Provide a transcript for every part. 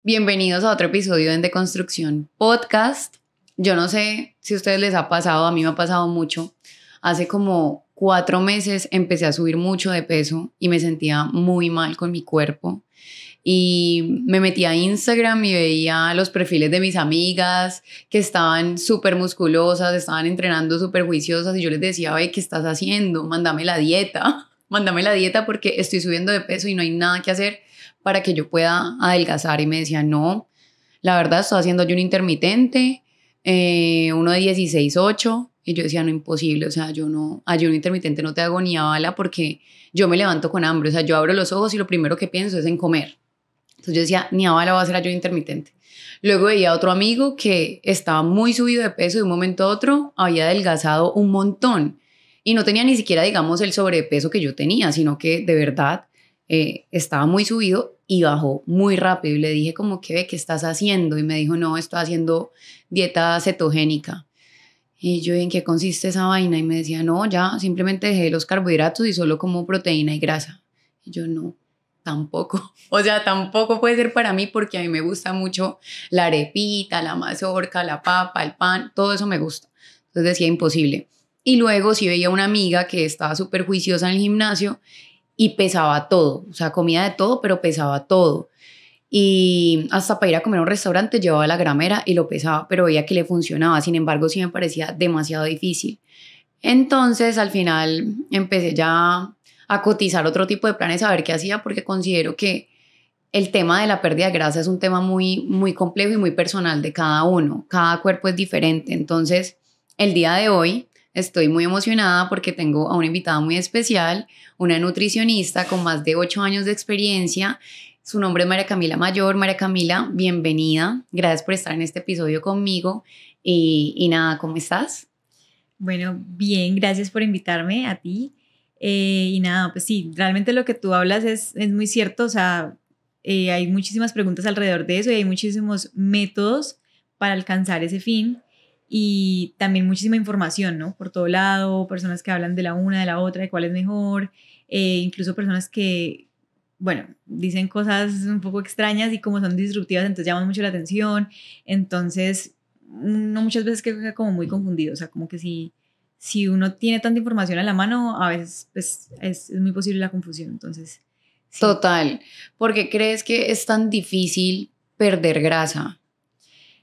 Bienvenidos a otro episodio en Deconstrucción Podcast. Yo no sé si a ustedes les ha pasado, a mí me ha pasado mucho. Hace como 4 meses empecé a subir mucho de peso y me sentía muy mal con mi cuerpo. Y me metí a Instagram y veía los perfiles de mis amigas que estaban súper musculosas, estaban entrenando súper juiciosas y yo les decía, oye, ¿qué estás haciendo? Mándame la dieta, mándame la dieta porque estoy subiendo de peso y no hay nada que hacer para que yo pueda adelgazar. Y me decía, no, la verdad estoy haciendo ayuno intermitente, uno de 16-8. Y yo decía, no, imposible, o sea, yo no, ayuno intermitente no te hago ni a bala porque yo me levanto con hambre, o sea, yo abro los ojos y lo primero que pienso es en comer. Entonces yo decía, ni a bala voy a hacer ayuno intermitente. Luego veía a otro amigo que estaba muy subido de peso y de un momento a otro había adelgazado un montón. Y no tenía ni siquiera, digamos, el sobrepeso que yo tenía, sino que de verdad estaba muy subido y bajó muy rápido. Y le dije como, ¿qué estás haciendo? Y me dijo, no, estoy haciendo dieta cetogénica. Y yo, ¿en qué consiste esa vaina? Y me decía, no, ya, simplemente dejé los carbohidratos y solo como proteína y grasa. Y yo, no, tampoco. O sea, tampoco puede ser para mí porque a mí me gusta mucho la arepita, la mazorca, la papa, el pan, todo eso me gusta. Entonces decía, imposible. Y luego sí veía una amiga que estaba súper juiciosa en el gimnasio y pesaba todo. O sea, comía de todo, pero pesaba todo. Y hasta para ir a comer a un restaurante llevaba la gramera y lo pesaba, pero veía que le funcionaba. Sin embargo, sí me parecía demasiado difícil. Entonces, al final empecé ya a cotizar otro tipo de planes, a ver qué hacía, porque considero que el tema de la pérdida de grasa es un tema muy, muy complejo y muy personal de cada uno. Cada cuerpo es diferente. Entonces, el día de hoy estoy muy emocionada porque tengo a una invitada muy especial, una nutricionista con más de 8 años de experiencia. Su nombre es María Camila Mayor. María Camila, bienvenida. Gracias por estar en este episodio conmigo. Y nada, ¿cómo estás? Bueno, bien, gracias por invitarme a ti. Y nada, pues sí, realmente lo que tú hablas es muy cierto, o sea, hay muchísimas preguntas alrededor de eso y hay muchísimos métodos para alcanzar ese fin y también muchísima información, ¿no? Por todo lado, personas que hablan de la una, de la otra, de cuál es mejor, incluso personas que, bueno, dicen cosas un poco extrañas y como son disruptivas, entonces llaman mucho la atención, entonces no muchas veces queda como muy confundido, o sea, como que si uno tiene tanta información a la mano, a veces pues, es muy posible la confusión, entonces sí. Total. ¿Por qué crees que es tan difícil perder grasa?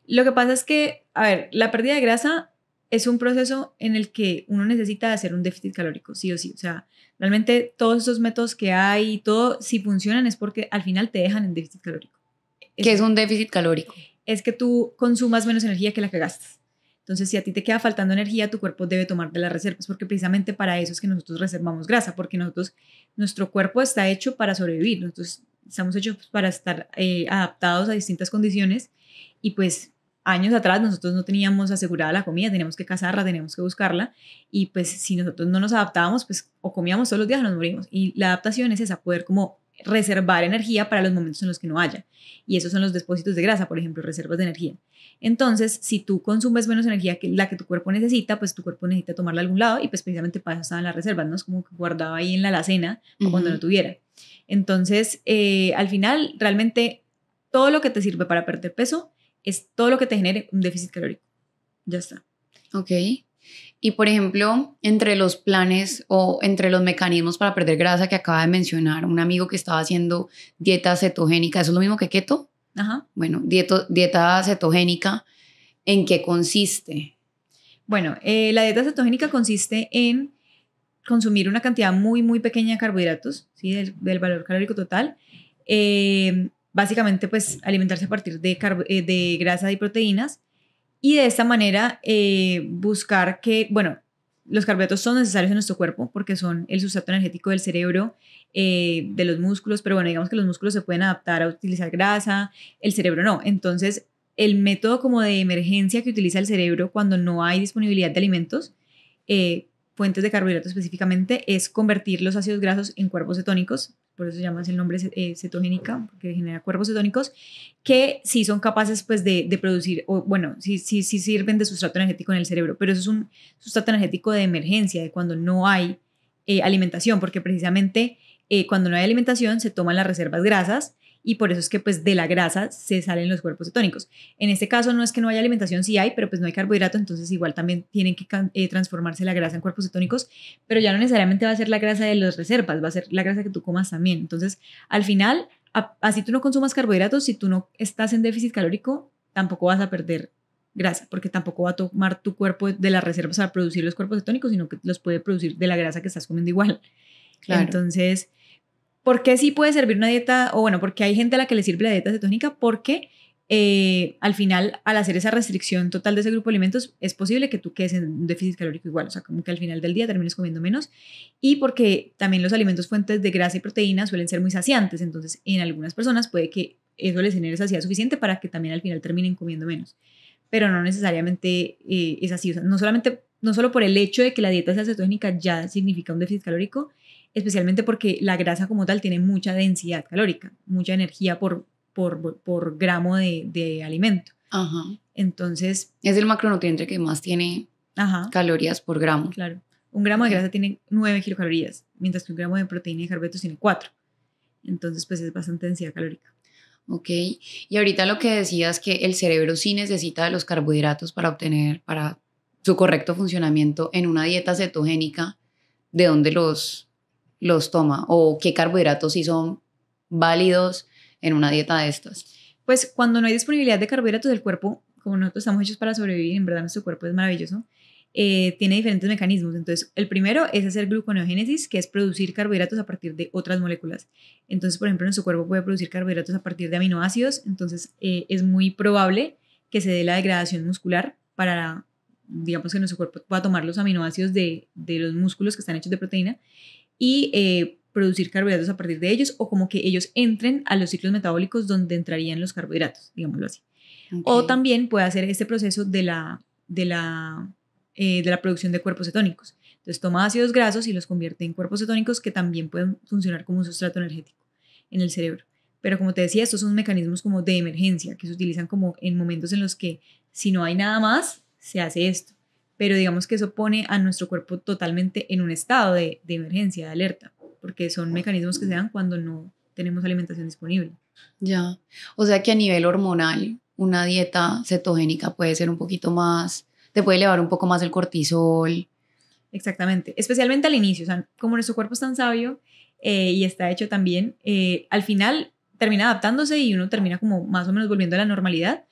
Lo que pasa es que, a ver, la pérdida de grasa es un proceso en el que uno necesita hacer un déficit calórico, sí o sí, o sea, realmente todos esos métodos que hay y todo, si funcionan es porque al final te dejan en déficit calórico. ¿Qué Eso es un déficit calórico? es que tú consumas menos energía que la que gastas. Entonces, si a ti te queda faltando energía, tu cuerpo debe tomar de las reservas, porque precisamente para eso es que nosotros reservamos grasa, porque nuestro cuerpo está hecho para sobrevivir, nosotros estamos hechos para estar adaptados a distintas condiciones y pues años atrás nosotros no teníamos asegurada la comida, teníamos que cazarla, teníamos que buscarla y pues si nosotros no nos adaptábamos, pues o comíamos todos los días o nos morimos. Y la adaptación es esa, poder como reservar energía para los momentos en los que no haya. Y esos son los depósitos de grasa, por ejemplo, reservas de energía. Entonces, si tú consumes menos energía que la que tu cuerpo necesita, pues tu cuerpo necesita tomarla de algún lado y pues precisamente para eso estaban las reservas, ¿no? Es como que guardaba ahí en la alacena para cuando no tuviera. Entonces, al final, realmente todo lo que te sirve para perder peso es todo lo que te genere un déficit calórico. Ya está. Ok. Y por ejemplo, entre los planes o entre los mecanismos para perder grasa que acaba de mencionar un amigo que estaba haciendo dieta cetogénica, ¿eso es lo mismo que keto? Ajá. Bueno, dieta cetogénica, ¿en qué consiste? Bueno, la dieta cetogénica consiste en consumir una cantidad muy, muy pequeña de carbohidratos, ¿sí? del valor calórico total. Básicamente, pues, alimentarse a partir de grasa y proteínas. Y de esta manera buscar que, bueno, los carbohidratos son necesarios en nuestro cuerpo porque son el sustrato energético del cerebro, de los músculos, pero bueno, digamos que los músculos se pueden adaptar a utilizar grasa, el cerebro no. Entonces, el método como de emergencia que utiliza el cerebro cuando no hay disponibilidad de alimentos, fuentes de carbohidratos específicamente, es convertir los ácidos grasos en cuerpos cetónicos, por eso se llama el nombre cetogénica, porque genera cuerpos cetónicos, que sí son capaces pues de producir, o bueno, sí sirven de sustrato energético en el cerebro, pero eso es un sustrato energético de emergencia, de cuando no hay alimentación, porque precisamente cuando no hay alimentación se toman las reservas grasas y por eso es que pues de la grasa se salen los cuerpos cetónicos. En este caso no es que no haya alimentación, sí hay, pero pues no hay carbohidrato, entonces igual también tienen que transformarse la grasa en cuerpos cetónicos, pero ya no necesariamente va a ser la grasa de las reservas, va a ser la grasa que tú comas también. Entonces, al final, así tú no consumas carbohidratos, si tú no estás en déficit calórico, tampoco vas a perder grasa, porque tampoco va a tomar tu cuerpo de las reservas a producir los cuerpos cetónicos, sino que los puede producir de la grasa que estás comiendo igual. Claro. Entonces, ¿por qué sí puede servir una dieta? O bueno, porque hay gente a la que le sirve la dieta cetónica, porque al final, al hacer esa restricción total de ese grupo de alimentos, es posible que tú quedes en un déficit calórico igual, o sea, como que al final del día termines comiendo menos, y porque también los alimentos fuentes de grasa y proteína suelen ser muy saciantes, entonces en algunas personas puede que eso les genere saciedad suficiente para que también al final terminen comiendo menos, pero no necesariamente es así, o sea, no solo por el hecho de que la dieta sea cetónica ya significa un déficit calórico, especialmente porque la grasa como tal tiene mucha densidad calórica, mucha energía por gramo de alimento. Ajá. Entonces... es el macronutriente que más tiene calorías por gramo. Claro. Un gramo de grasa tiene 9 kilocalorías, mientras que un gramo de proteína y carbohidratos tiene 4. Entonces, pues es bastante densidad calórica. Ok. Y ahorita lo que decías que el cerebro sí necesita de los carbohidratos para su correcto funcionamiento en una dieta cetogénica, ¿de dónde los toma? ¿O qué carbohidratos sí son válidos en una dieta de estas? Pues cuando no hay disponibilidad de carbohidratos del cuerpo, como nosotros estamos hechos para sobrevivir, en verdad nuestro cuerpo es maravilloso, tiene diferentes mecanismos. Entonces, el primero es hacer gluconeogénesis, que es producir carbohidratos a partir de otras moléculas. Entonces, por ejemplo, nuestro cuerpo puede producir carbohidratos a partir de aminoácidos, entonces es muy probable que se dé la degradación muscular para, digamos, que nuestro cuerpo pueda tomar los aminoácidos de los músculos que están hechos de proteína y producir carbohidratos a partir de ellos, o como que ellos entren a los ciclos metabólicos donde entrarían los carbohidratos, digámoslo así. Okay. O también puede hacer este proceso de la producción de cuerpos cetónicos. Entonces toma ácidos grasos y los convierte en cuerpos cetónicos que también pueden funcionar como un sustrato energético en el cerebro. Pero como te decía, estos son mecanismos como de emergencia que se utilizan como en momentos en los que si no hay nada más, se hace esto. Pero digamos que eso pone a nuestro cuerpo totalmente en un estado de emergencia, de alerta, porque son mecanismos que se dan cuando no tenemos alimentación disponible. Ya, o sea que a nivel hormonal, una dieta cetogénica puede ser un poquito más, te puede elevar un poco más el cortisol. Exactamente, especialmente al inicio, o sea, como nuestro cuerpo es tan sabio y está hecho también, al final termina adaptándose y uno termina como más o menos volviendo a la normalidad.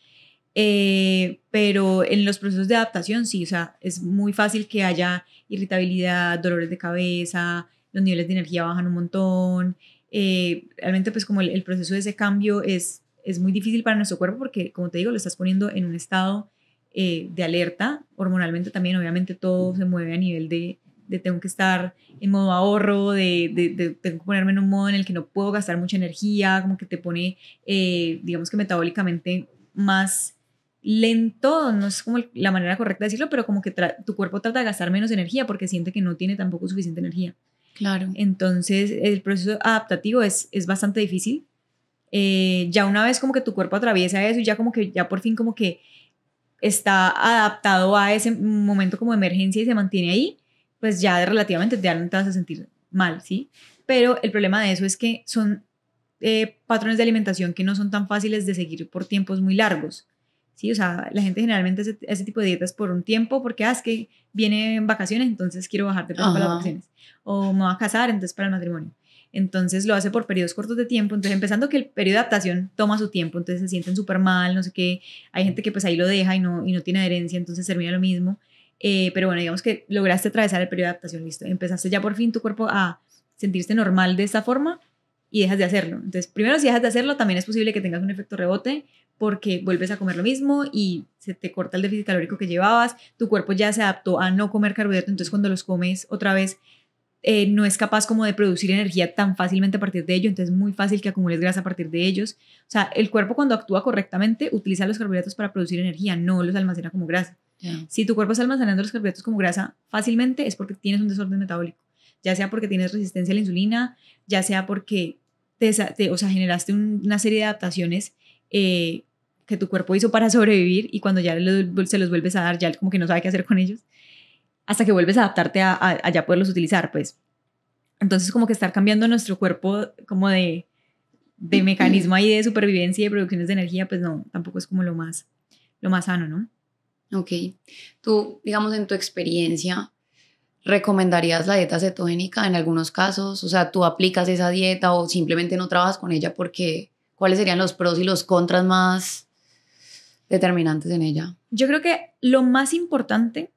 Pero en los procesos de adaptación sí, o sea, es muy fácil que haya irritabilidad, dolores de cabeza, los niveles de energía bajan un montón, realmente pues como el proceso de ese cambio es muy difícil para nuestro cuerpo porque como te digo, lo estás poniendo en un estado de alerta, hormonalmente también obviamente todo se mueve a nivel de tengo que estar en modo ahorro, de tengo que ponerme en un modo en el que no puedo gastar mucha energía, como que te pone digamos que metabólicamente más lento, no es como la manera correcta de decirlo, pero como que tu cuerpo trata de gastar menos energía porque siente que no tiene tampoco suficiente energía. Claro. Entonces el proceso adaptativo es bastante difícil. Ya una vez como que tu cuerpo atraviesa eso y ya como que ya por fin como que está adaptado a ese momento como de emergencia y se mantiene ahí, pues ya relativamente ya no te vas a sentir mal, ¿sí? Pero el problema de eso es que son patrones de alimentación que no son tan fáciles de seguir por tiempos muy largos. Sí, o sea, la gente generalmente hace ese tipo de dietas por un tiempo porque es que viene en vacaciones, entonces quiero bajar de peso para las vacaciones. O me voy a casar, entonces para el matrimonio. Entonces lo hace por periodos cortos de tiempo. Entonces empezando que el periodo de adaptación toma su tiempo, entonces se sienten súper mal, no sé qué. Hay gente que pues ahí lo deja y no tiene adherencia, entonces termina lo mismo. Pero bueno, digamos que lograste atravesar el periodo de adaptación, listo. Empezaste ya por fin tu cuerpo a sentirse normal de esta forma y dejas de hacerlo. Entonces primero si dejas de hacerlo también es posible que tengas un efecto rebote porque vuelves a comer lo mismo y se te corta el déficit calórico que llevabas, tu cuerpo ya se adaptó a no comer carbohidratos, entonces cuando los comes otra vez no es capaz como de producir energía tan fácilmente a partir de ello, entonces es muy fácil que acumules grasa a partir de ellos. O sea, el cuerpo cuando actúa correctamente utiliza los carbohidratos para producir energía, no los almacena como grasa. Yeah. Si tu cuerpo está almacenando los carbohidratos como grasa fácilmente es porque tienes un desorden metabólico, ya sea porque tienes resistencia a la insulina, ya sea porque generaste una serie de adaptaciones que tu cuerpo hizo para sobrevivir y cuando ya se los vuelves a dar, ya como que no sabe qué hacer con ellos, hasta que vuelves a adaptarte a ya poderlos utilizar, pues. Entonces como que estar cambiando nuestro cuerpo como de de mecanismo ahí de supervivencia y de producciones de energía, pues no, tampoco es como lo más sano, ¿no? Ok. Tú, digamos, en tu experiencia, ¿recomendarías la dieta cetogénica en algunos casos? O sea, ¿tú aplicas esa dieta o simplemente no trabajas con ella porque cuáles serían los pros y los contras más determinantes en ella? Yo creo que lo más importante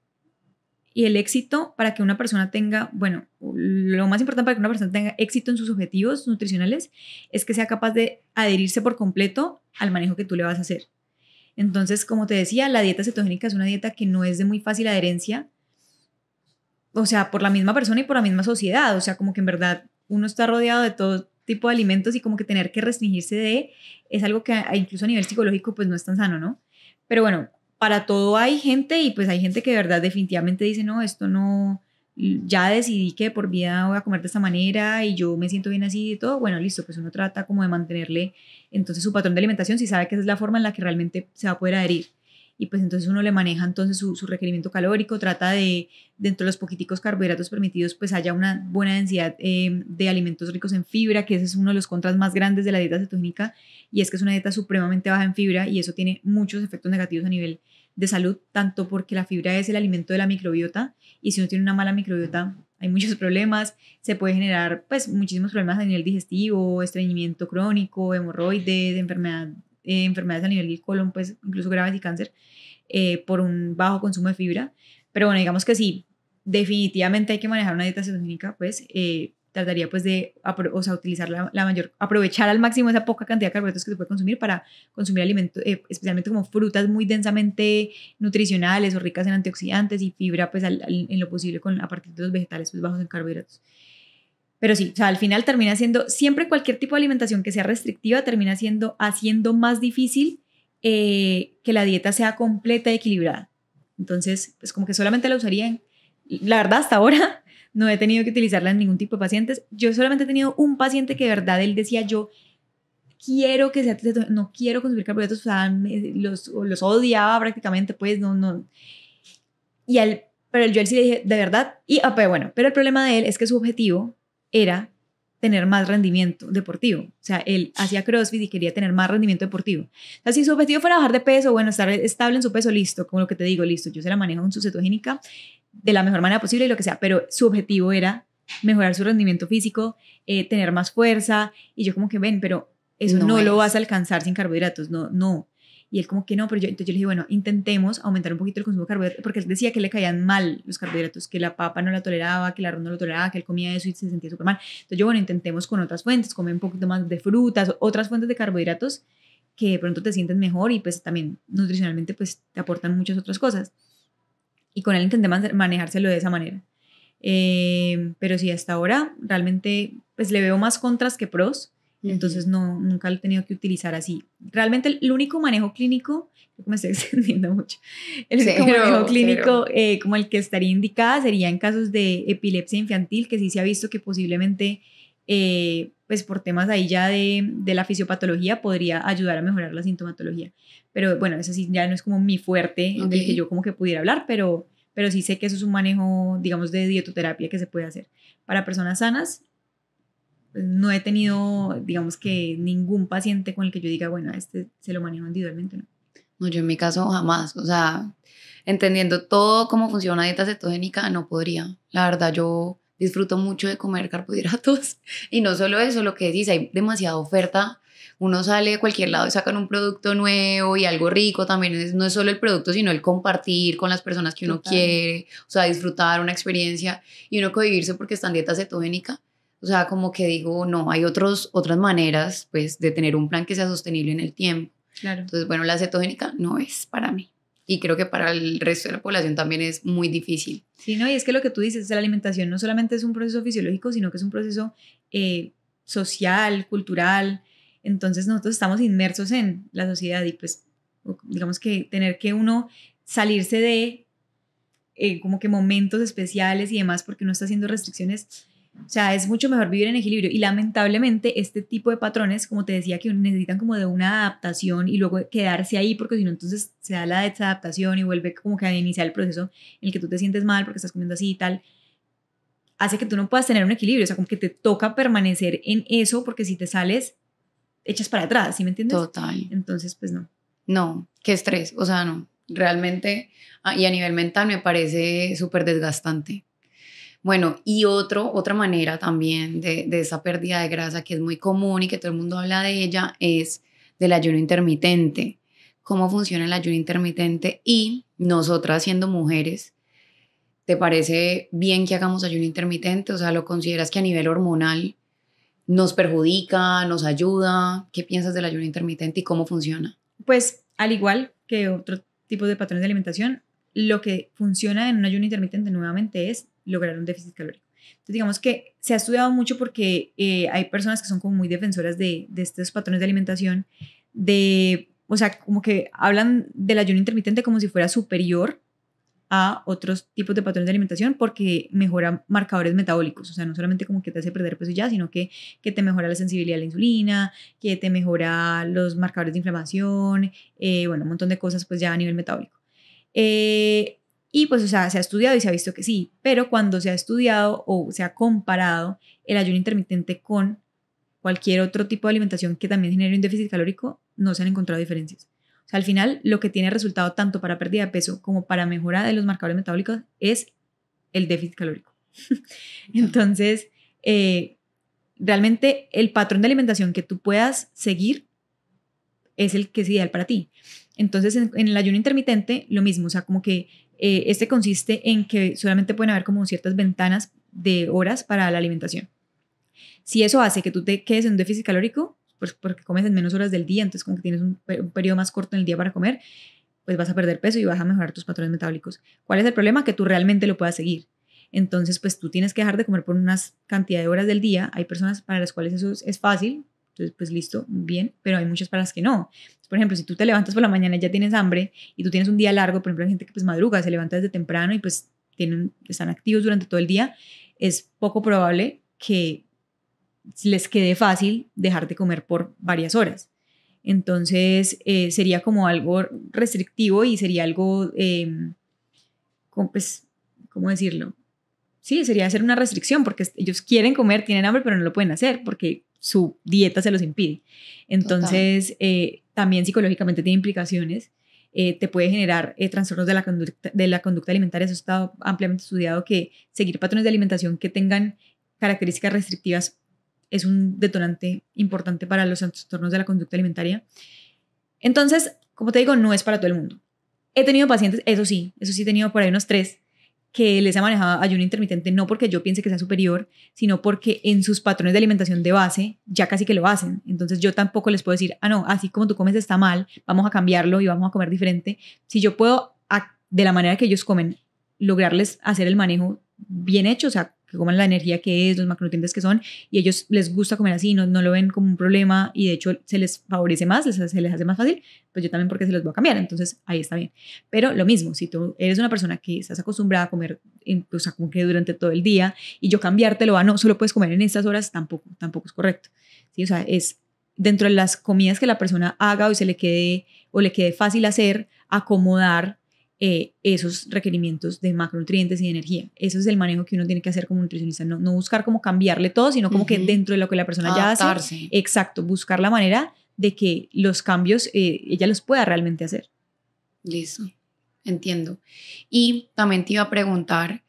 y el éxito para que una persona tenga, bueno, lo más importante para que una persona tenga éxito en sus objetivos nutricionales es que sea capaz de adherirse por completo al manejo que tú le vas a hacer. Entonces, como te decía, la dieta cetogénica es una dieta que no es de muy fácil adherencia, o sea, por la misma persona y por la misma sociedad, o sea, como que en verdad uno está rodeado de todo tipo de alimentos y como que tener que restringirse de es algo que incluso a nivel psicológico pues no es tan sano, ¿no? Pero bueno, para todo hay gente y pues hay gente que de verdad definitivamente dice, no, esto no, ya decidí que por vida voy a comer de esta manera y yo me siento bien así y todo, bueno, listo, pues uno trata como de mantenerle entonces su patrón de alimentación si sabe que esa es la forma en la que realmente se va a poder adherir. Y pues entonces uno le maneja entonces su requerimiento calórico, trata de dentro de los poquiticos carbohidratos permitidos pues haya una buena densidad de alimentos ricos en fibra, que ese es uno de los contras más grandes de la dieta cetogénica, y es que es una dieta supremamente baja en fibra y eso tiene muchos efectos negativos a nivel de salud, tanto porque la fibra es el alimento de la microbiota y si uno tiene una mala microbiota hay muchos problemas, se puede generar pues muchísimos problemas a nivel digestivo, estreñimiento crónico, hemorroides, enfermedades a nivel del colon, pues incluso graves y cáncer, por un bajo consumo de fibra. Pero bueno, digamos que sí, definitivamente hay que manejar una dieta cetogénica, pues trataría pues de o sea, utilizar la mayor, aprovechar al máximo esa poca cantidad de carbohidratos que se puede consumir para consumir alimentos, especialmente como frutas muy densamente nutricionales o ricas en antioxidantes y fibra pues en lo posible a partir de los vegetales pues bajos en carbohidratos. Pero sí, o sea, al final termina siendo, siempre cualquier tipo de alimentación que sea restrictiva termina siendo, haciendo más difícil que la dieta sea completa y equilibrada. Entonces, pues como que solamente la usaría la verdad, hasta ahora no he tenido que utilizarla en ningún tipo de pacientes. Yo solamente he tenido un paciente que de verdad él decía, yo quiero que sea, no quiero consumir carbohidratos, o sea, los odiaba prácticamente, pues no. Y pero yo él sí le dije, de verdad, pero bueno, pero el problema de él es que su objetivo era tener más rendimiento deportivo. O sea, él hacía CrossFit y quería tener más rendimiento deportivo. O sea, si su objetivo fuera bajar de peso, bueno, estar estable en su peso, listo, como lo que te digo, listo, yo se la manejo en su cetogénica de la mejor manera posible y lo que sea, pero su objetivo era mejorar su rendimiento físico, tener más fuerza, y yo como que ven, pero eso no lo vas a alcanzar sin carbohidratos, no. Y él como que no, pero entonces yo le dije, bueno, intentemos aumentar un poquito el consumo de carbohidratos, porque él decía que le caían mal los carbohidratos, que la papa no la toleraba, que el arroz no lo toleraba, que él comía eso y se sentía súper mal. Entonces yo, bueno, intentemos con otras fuentes, comer un poquito más de frutas, otras fuentes de carbohidratos que de pronto te sientes mejor y pues también nutricionalmente pues te aportan muchas otras cosas. Y con él intenté manejárselo de esa manera. Pero sí, hasta ahora realmente pues le veo más contras que pros. Entonces nunca lo he tenido que utilizar así. Realmente el único manejo clínico, creo que me estoy extendiendo mucho, el único manejo clínico como el que estaría indicada sería en casos de epilepsia infantil, que sí se ha visto que posiblemente pues por temas ahí ya de la fisiopatología podría ayudar a mejorar la sintomatología. Pero bueno, eso sí ya no es como mi fuerte del que yo como que pudiera hablar, pero sí sé que eso es un manejo, digamos, de dietoterapia que se puede hacer. Para personas sanas, no he tenido, digamos que ningún paciente con el que yo diga, bueno, este se lo manejo individualmente, ¿no? No, yo en mi caso jamás, o sea, entendiendo todo cómo funciona una dieta cetogénica, no podría. La verdad, yo disfruto mucho de comer carbohidratos y no solo eso, lo que decís, hay demasiada oferta. Uno sale de cualquier lado y sacan un producto nuevo y algo rico también. No es solo el producto, sino el compartir con las personas que uno quiere, o sea, disfrutar una experiencia y uno cohibirse porque está en dieta cetogénica. O sea, como que digo, no, hay otras maneras, pues, de tener un plan que sea sostenible en el tiempo. Claro. Entonces, bueno, la cetogénica no es para mí. Y creo que para el resto de la población también es muy difícil. Sí, ¿no? Y es que lo que tú dices, la alimentación no solamente es un proceso fisiológico, sino que es un proceso social, cultural. Entonces nosotros estamos inmersos en la sociedad y pues digamos que tener que uno salirse de como que momentos especiales y demás porque uno está haciendo restricciones. O sea, es mucho mejor vivir en equilibrio y lamentablemente este tipo de patrones, como te decía, que necesitan como de una adaptación y luego quedarse ahí porque si no entonces se da la desadaptación y vuelve como que a iniciar el proceso en el que tú te sientes mal porque estás comiendo así y tal, hace que tú no puedas tener un equilibrio, o sea, como que te toca permanecer en eso porque si te sales echas para atrás, ¿sí me entiendes? Total. Entonces, pues no. No, qué estrés, o sea, no, realmente, y a nivel mental me parece súper desgastante. Bueno, y otra manera también de esa pérdida de grasa que es muy común y que todo el mundo habla de ella es del ayuno intermitente. ¿Cómo funciona el ayuno intermitente? Y nosotras siendo mujeres, ¿te parece bien que hagamos ayuno intermitente? O sea, ¿lo consideras que a nivel hormonal nos perjudica, nos ayuda? ¿Qué piensas del ayuno intermitente y cómo funciona? Pues al igual que otro tipo de patrones de alimentación, lo que funciona en un ayuno intermitente nuevamente es lograr un déficit calórico. Entonces digamos que se ha estudiado mucho porque hay personas que son como muy defensoras de estos patrones de alimentación, o sea, como que hablan del ayuno intermitente como si fuera superior a otros tipos de patrones de alimentación porque mejora marcadores metabólicos, o sea, no solamente como que te hace perder peso ya, sino que te mejora la sensibilidad a la insulina, que te mejora los marcadores de inflamación, bueno, un montón de cosas pues ya a nivel metabólico. Y pues, o sea, se ha estudiado y se ha visto que sí, pero cuando se ha estudiado o se ha comparado el ayuno intermitente con cualquier otro tipo de alimentación que también genere un déficit calórico, no se han encontrado diferencias. O sea, al final, lo que tiene resultado tanto para pérdida de peso como para mejora de los marcadores metabólicos es el déficit calórico. Entonces, realmente el patrón de alimentación que tú puedas seguir es el que es ideal para ti. Entonces, en el ayuno intermitente, lo mismo, o sea, como que este consiste en que solamente pueden haber como ciertas ventanas de horas para la alimentación. Si eso hace que tú te quedes en un déficit calórico, pues porque comes en menos horas del día, entonces como que tienes un periodo más corto en el día para comer, pues vas a perder peso y vas a mejorar tus patrones metabólicos. ¿Cuál es el problema? Que tú realmente lo puedas seguir. Entonces, pues tú tienes que dejar de comer por unas cantidad de horas del día. Hay personas para las cuales eso es fácil, entonces pues listo, bien, pero hay muchas para las que no. Por ejemplo, si tú te levantas por la mañana y ya tienes hambre y tú tienes un día largo, por ejemplo, hay gente que pues madruga, se levanta desde temprano y pues están activos durante todo el día, es poco probable que les quede fácil dejar de comer por varias horas. Entonces, sería como algo restrictivo y sería algo, pues, ¿cómo decirlo? Sí, sería hacer una restricción porque ellos quieren comer, tienen hambre, pero no lo pueden hacer porque su dieta se los impide. Entonces, también psicológicamente tiene implicaciones. Te puede generar trastornos de la conducta alimentaria. Eso está ampliamente estudiado, que seguir patrones de alimentación que tengan características restrictivas es un detonante importante para los trastornos de la conducta alimentaria. Entonces, como te digo, no es para todo el mundo. He tenido pacientes, eso sí he tenido por ahí unos 3 que les ha manejado ayuno intermitente, no porque yo piense que sea superior, sino porque en sus patrones de alimentación de base ya casi que lo hacen. Entonces yo tampoco les puedo decir, no, así como tú comes está mal, vamos a cambiarlo y vamos a comer diferente. Si yo puedo, de la manera que ellos comen, lograrles hacer el manejo bien hecho, o sea, que coman la energía que es, los macronutrientes que son, y a ellos les gusta comer así, no lo ven como un problema y de hecho se les favorece más, se les hace más fácil, pues yo también porque se los voy a cambiar, entonces ahí está bien. Pero lo mismo, si tú eres una persona que estás acostumbrada a comer, o sea, como que durante todo el día, y yo cambiártelo a no, solo puedes comer en estas horas, tampoco es correcto. ¿Sí? O sea, es dentro de las comidas que la persona haga o se le quede fácil hacer, acomodar esos requerimientos de macronutrientes y de energía. Eso es el manejo que uno tiene que hacer como nutricionista, no buscar como cambiarle todo, sino como que dentro de lo que la persona adaptarse. Ya hace, exacto, buscar la manera de que los cambios ella los pueda realmente hacer. Listo, entiendo. Y también te iba a preguntar,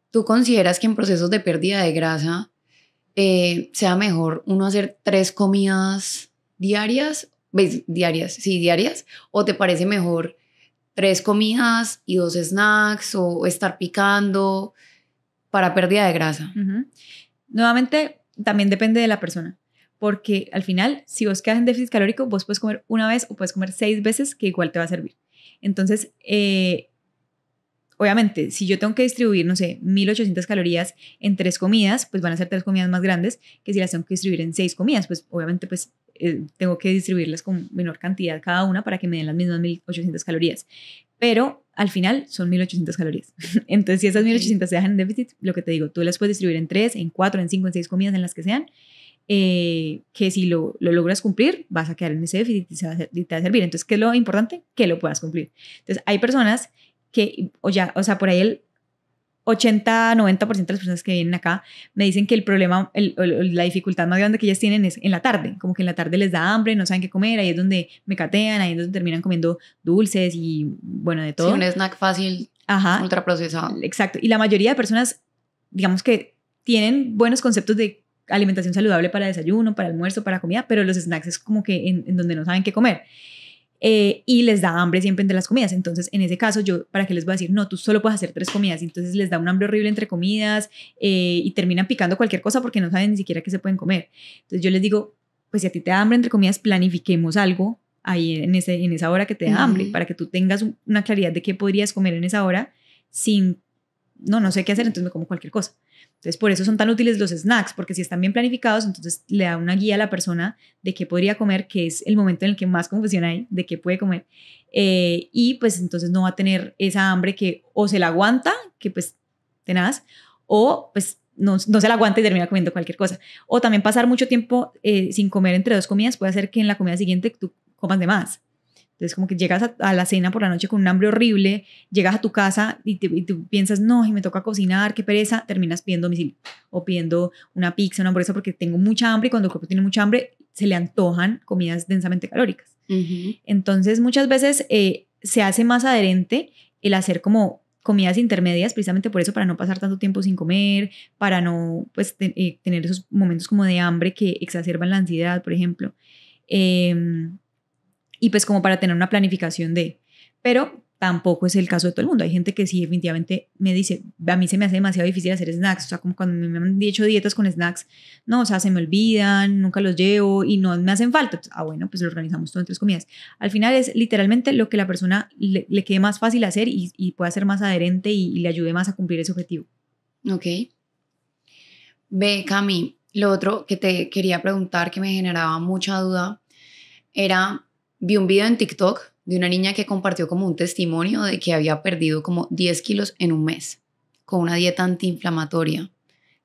¿tú consideras que en procesos de pérdida de grasa sea mejor uno hacer 3 comidas diarias? ¿Ves? Diarias. ¿O te parece mejor 3 comidas y 2 snacks o estar picando para pérdida de grasa? Nuevamente, también depende de la persona, porque al final, si vos quedas en déficit calórico, vos puedes comer una vez o puedes comer 6 veces, que igual te va a servir. Entonces, obviamente, si yo tengo que distribuir, no sé, 1800 calorías en 3 comidas, pues van a ser 3 comidas más grandes que si las tengo que distribuir en 6 comidas, pues obviamente pues tengo que distribuirlas con menor cantidad cada una para que me den las mismas 1800 calorías. Pero al final son 1800 calorías. Entonces, si esas 1800 se dejan en déficit, lo que te digo, tú las puedes distribuir en 3, en 4, en 5, en 6 comidas, en las que sean, que si lo logras cumplir, vas a quedar en ese déficit y te va a servir. Entonces, ¿qué es lo importante? Que lo puedas cumplir. Entonces, hay personas que, o sea, por ahí 80-90% de las personas que vienen acá me dicen que el problema, la dificultad más grande que ellas tienen es en la tarde, como que en la tarde les da hambre, no saben qué comer, ahí es donde me catean, ahí es donde terminan comiendo dulces y bueno, de todo. Sí, un snack fácil, ajá, ultraprocesado. Exacto, y la mayoría de personas, digamos que tienen buenos conceptos de alimentación saludable para desayuno, para almuerzo, para comida, pero los snacks es como que en donde no saben qué comer. Y les da hambre siempre entre las comidas. Entonces, en ese caso, yo, ¿para qué les voy a decir? No, tú solo puedes hacer 3 comidas. Entonces, les da un hambre horrible entre comidas y terminan picando cualquier cosa porque no saben ni siquiera qué se pueden comer. Entonces, yo les digo, pues si a ti te da hambre entre comidas, planifiquemos algo ahí en esa hora que te da hambre, para que tú tengas una claridad de qué podrías comer en esa hora sin, no sé qué hacer, entonces me como cualquier cosa. Entonces, por eso son tan útiles los snacks, porque si están bien planificados, entonces le da una guía a la persona de qué podría comer, que es el momento en el que más confusión hay de qué puede comer. Y pues entonces no va a tener esa hambre que o se la aguanta, que pues tenaz, o pues no se la aguanta y termina comiendo cualquier cosa. O también pasar mucho tiempo sin comer entre 2 comidas puede hacer que en la comida siguiente tú comas de más. Entonces, como que llegas a la cena por la noche con un hambre horrible, llegas a tu casa y tú piensas, no, y me toca cocinar, qué pereza, terminas pidiendo domicilio o pidiendo una pizza, una hamburguesa porque tengo mucha hambre y cuando el cuerpo tiene mucha hambre se le antojan comidas densamente calóricas. Entonces, muchas veces se hace más adherente el hacer como comidas intermedias, precisamente por eso, para no pasar tanto tiempo sin comer, para no pues, tener esos momentos como de hambre que exacerban la ansiedad, por ejemplo. Y pues como para tener una planificación pero tampoco es el caso de todo el mundo. Hay gente que sí definitivamente me dice, a mí se me hace demasiado difícil hacer snacks, o sea, como cuando me han hecho dietas con snacks, no, o sea, se me olvidan, nunca los llevo y no me hacen falta. Entonces, bueno, pues lo organizamos todo en 3 comidas. Al final es literalmente lo que la persona le quede más fácil hacer y pueda ser más adherente y le ayude más a cumplir ese objetivo. Ok. Ve, Cami, lo otro que te quería preguntar que me generaba mucha duda era, vi un video en TikTok de una niña que compartió como un testimonio de que había perdido como 10 kilos en un mes con una dieta antiinflamatoria.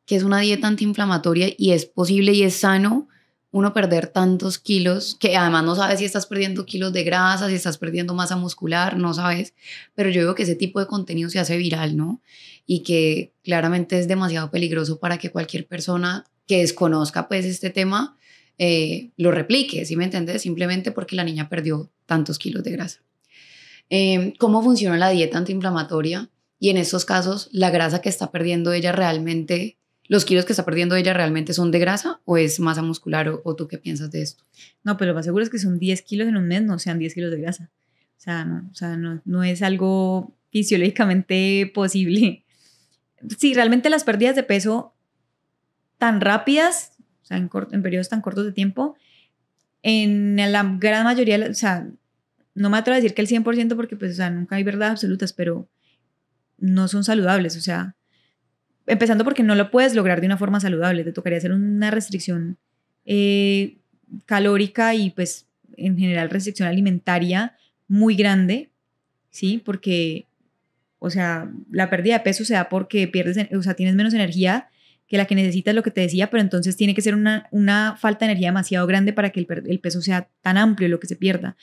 ¿Qué es una dieta antiinflamatoria? Y es posible y es sano uno perder tantos kilos, que además no sabes si estás perdiendo kilos de grasa, si estás perdiendo masa muscular, no sabes, pero yo digo que ese tipo de contenido se hace viral, ¿no? Y que claramente es demasiado peligroso para que cualquier persona que desconozca pues este tema lo replique, ¿sí me entiendes? Simplemente porque la niña perdió tantos kilos de grasa. ¿Cómo funciona la dieta antiinflamatoria? Y en estos casos, ¿la grasa que está perdiendo ella realmente, los kilos que está perdiendo ella realmente son de grasa o es masa muscular o tú qué piensas de esto? No, pero lo más seguro es que son 10 kilos en un mes, no sean 10 kilos de grasa. O sea, no es algo fisiológicamente posible. Sí, realmente las pérdidas de peso tan rápidas, o sea, en periodos tan cortos de tiempo, en la gran mayoría, o sea, no me atrevo a decir que el 100% porque pues, o sea, nunca hay verdades absolutas, pero no son saludables, o sea, empezando porque no lo puedes lograr de una forma saludable, te tocaría hacer una restricción calórica y pues en general restricción alimentaria muy grande, ¿sí? Porque, o sea, la pérdida de peso se da porque o sea, tienes menos energía que la que necesitas, lo que te decía, pero entonces tiene que ser una falta de energía demasiado grande para que el peso sea tan amplio lo que se pierda.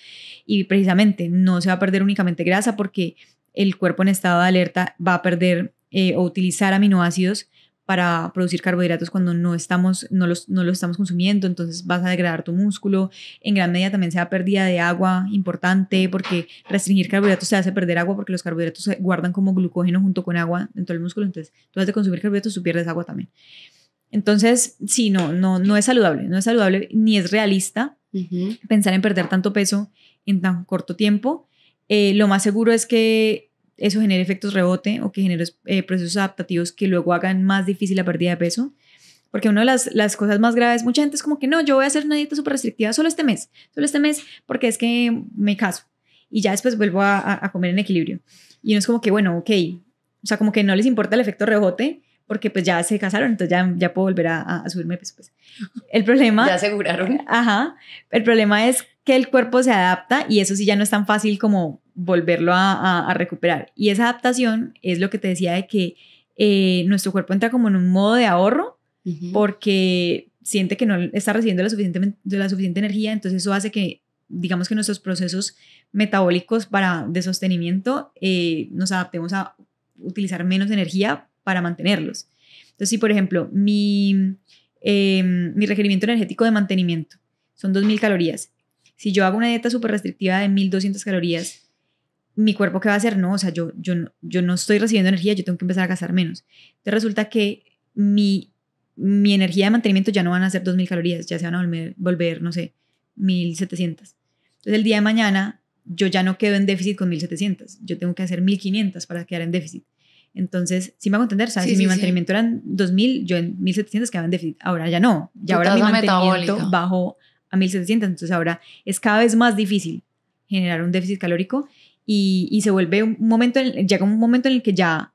Y precisamente no se va a perder únicamente grasa porque el cuerpo en estado de alerta va a perder o utilizar aminoácidos para producir carbohidratos cuando no los estamos consumiendo, entonces vas a degradar tu músculo. En gran medida también se da pérdida de agua importante porque restringir carbohidratos te hace perder agua porque los carbohidratos se guardan como glucógeno junto con agua dentro del músculo, entonces tú has de consumir carbohidratos, tú pierdes agua también. Entonces, sí, no es saludable ni es realista pensar en perder tanto peso en tan corto tiempo. Lo más seguro es que eso genere efectos rebote o que genere procesos adaptativos que luego hagan más difícil la pérdida de peso. Porque una de las cosas más graves, mucha gente es como que no, yo voy a hacer una dieta súper restrictiva solo este mes, porque es que me caso y ya después vuelvo a comer en equilibrio. Y uno es como que, bueno, ok, o sea, como que no les importa el efecto rebote porque pues ya se casaron, entonces ya puedo volver a subirme de peso. Pues. El problema... Ya aseguraron. Ajá, el problema es que el cuerpo se adapta y eso sí ya no es tan fácil como volverlo a recuperar. Y esa adaptación es lo que te decía de que nuestro cuerpo entra como en un modo de ahorro porque siente que no está recibiendo la suficiente energía, entonces eso hace que, digamos que nuestros procesos metabólicos de sostenimiento nos adaptemos a utilizar menos energía para mantenerlos. Entonces, si por ejemplo mi requerimiento energético de mantenimiento son 2000 calorías, si yo hago una dieta súper restrictiva de 1200 calorías, mi cuerpo, ¿qué va a hacer? No, o sea, yo no estoy recibiendo energía, yo tengo que empezar a gastar menos. Entonces resulta que mi energía de mantenimiento ya no van a ser 2000 calorías, ya se van a volver, no sé, 1700. Entonces el día de mañana yo ya no quedo en déficit con 1700, yo tengo que hacer 1500 para quedar en déficit. Entonces, si me hago entender, ¿sabes? Sí, Si mi sí, mantenimiento eran 2000, yo en 1700 quedaba en déficit. Ahora ya no, ya Tu ahora mi tasa mantenimiento metabólica. bajó a 1700, entonces ahora es cada vez más difícil generar un déficit calórico y se vuelve un momento, llega un momento en el que ya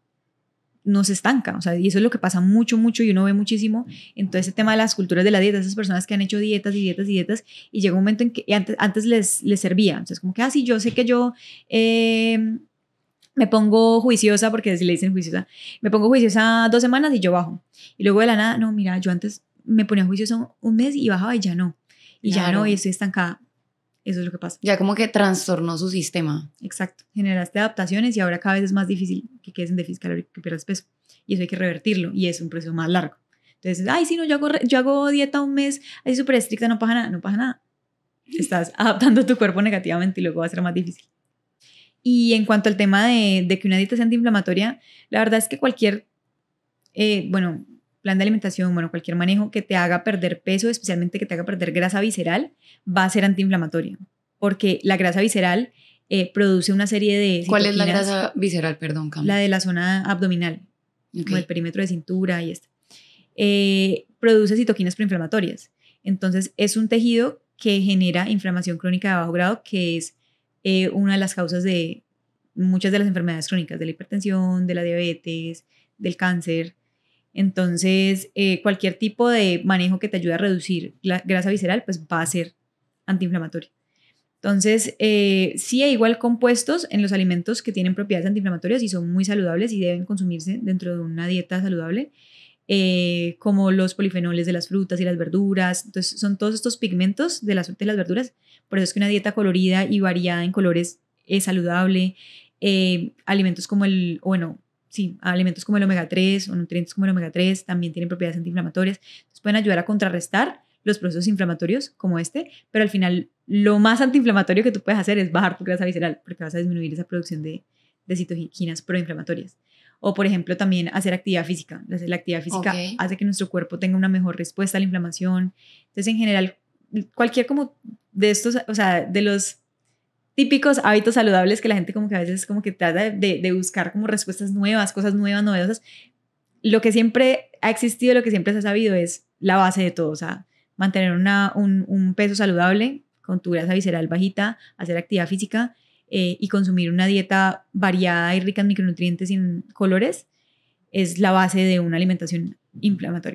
no se estanca, o sea, y eso es lo que pasa mucho, mucho, y uno ve muchísimo en todo ese tema de las culturas de la dieta, esas personas que han hecho dietas y dietas y dietas, y llega un momento en que antes les servía, entonces como que, sí, yo sé que yo me pongo juiciosa, porque si le dicen juiciosa, me pongo juiciosa 2 semanas y yo bajo, y luego de la nada, no, mira, yo antes me ponía juiciosa un mes y bajaba y ya no, ya no, y estoy estancada. Eso es lo que pasa. Ya como que trastornó su sistema. Exacto. Generaste adaptaciones y ahora cada vez es más difícil que quedes en déficit calórico, que pierdas peso. Y eso hay que revertirlo y es un proceso más largo. Entonces, ay, sí, no, yo hago dieta un mes así súper estricta, no pasa nada. No pasa nada. Estás adaptando tu cuerpo negativamente y luego va a ser más difícil. Y en cuanto al tema de que una dieta sea antiinflamatoria, la verdad es que cualquier, plan de alimentación, cualquier manejo que te haga perder peso, especialmente que te haga perder grasa visceral, va a ser antiinflamatorio. Porque la grasa visceral produce una serie de citoquinas. ¿Cuál es la grasa visceral? Perdón, Cam. La de la zona abdominal, como el perímetro de cintura y esto. Produce citoquinas proinflamatorias. Entonces, es un tejido que genera inflamación crónica de bajo grado, que es una de las causas de muchas de las enfermedades crónicas, de la hipertensión, de la diabetes, del cáncer. Entonces, cualquier tipo de manejo que te ayude a reducir la grasa visceral, pues va a ser antiinflamatorio. Entonces, sí hay igual compuestos en los alimentos que tienen propiedades antiinflamatorias y son muy saludables y deben consumirse dentro de una dieta saludable, como los polifenoles de las frutas y las verduras. Entonces, son todos estos pigmentos de las frutas y las verduras. Por eso es que una dieta colorida y variada en colores es saludable. Alimentos como alimentos como el omega 3 o nutrientes como el omega 3 también tienen propiedades antiinflamatorias. Entonces, pueden ayudar a contrarrestar los procesos inflamatorios como este, pero al final lo más antiinflamatorio que tú puedes hacer es bajar tu grasa visceral, porque vas a disminuir esa producción de citoquinas proinflamatorias. O, por ejemplo, también hacer actividad física. La actividad física hace que nuestro cuerpo tenga una mejor respuesta a la inflamación. Entonces, en general, cualquier como de estos, o sea, de los típicos hábitos saludables que la gente como que a veces como que trata de buscar como respuestas nuevas, cosas nuevas, novedosas, lo que siempre ha existido, lo que siempre se ha sabido es la base de todo, o sea, mantener un peso saludable con tu grasa visceral bajita, hacer actividad física y consumir una dieta variada y rica en micronutrientes y en colores es la base de una alimentación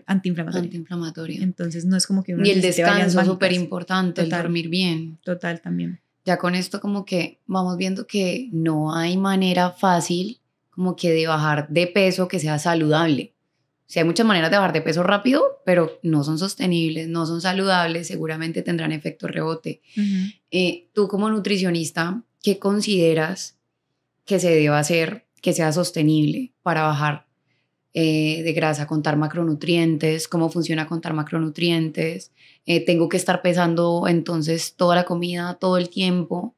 antiinflamatoria. Entonces no es como que uno y el descanso es súper mágicas. importante, el dormir bien. Total, también. Ya con esto como que vamos viendo que no hay manera fácil como que de bajar de peso que sea saludable. O sea, hay muchas maneras de bajar de peso rápido, pero no son sostenibles, no son saludables, seguramente tendrán efecto rebote. Tú como nutricionista, ¿qué consideras que se debe hacer que sea sostenible para bajar de grasa? Contar macronutrientes, cómo funciona contar macronutrientes. Tengo que estar pesando entonces toda la comida todo el tiempo.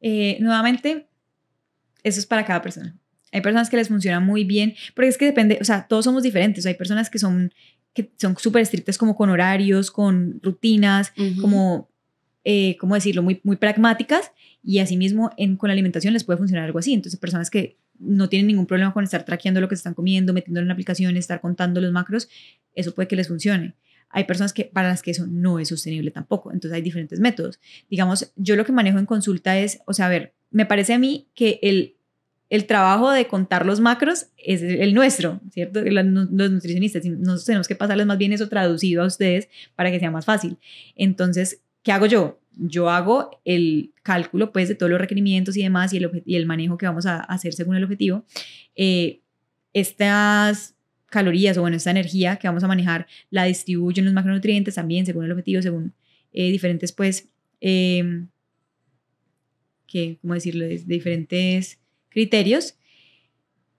Nuevamente, eso es para cada persona. Hay personas que les funciona muy bien, porque es que depende, o sea, todos somos diferentes. Hay personas que son súper estrictas como con horarios, con rutinas, como, ¿cómo decirlo? Muy, muy pragmáticas, y asimismo con la alimentación les puede funcionar algo así. Entonces, personas que no tienen ningún problema con estar traqueando lo que se están comiendo, metiéndolo en la aplicación, estar contando los macros, eso puede que les funcione. Hay personas para las que eso no es sostenible tampoco, entonces hay diferentes métodos. Digamos, yo lo que manejo en consulta es, o sea, a ver, me parece a mí que el trabajo de contar los macros es el nuestro, ¿cierto? Los nutricionistas, nosotros tenemos que pasarles más bien eso traducido a ustedes para que sea más fácil. Entonces, ¿qué hago yo? Yo hago el cálculo pues de todos los requerimientos y demás y el manejo que vamos a hacer según el objetivo. Estas calorías o esta energía que vamos a manejar la distribuyo en los macronutrientes también según el objetivo, según diferentes pues, ¿cómo decirlo? De diferentes criterios.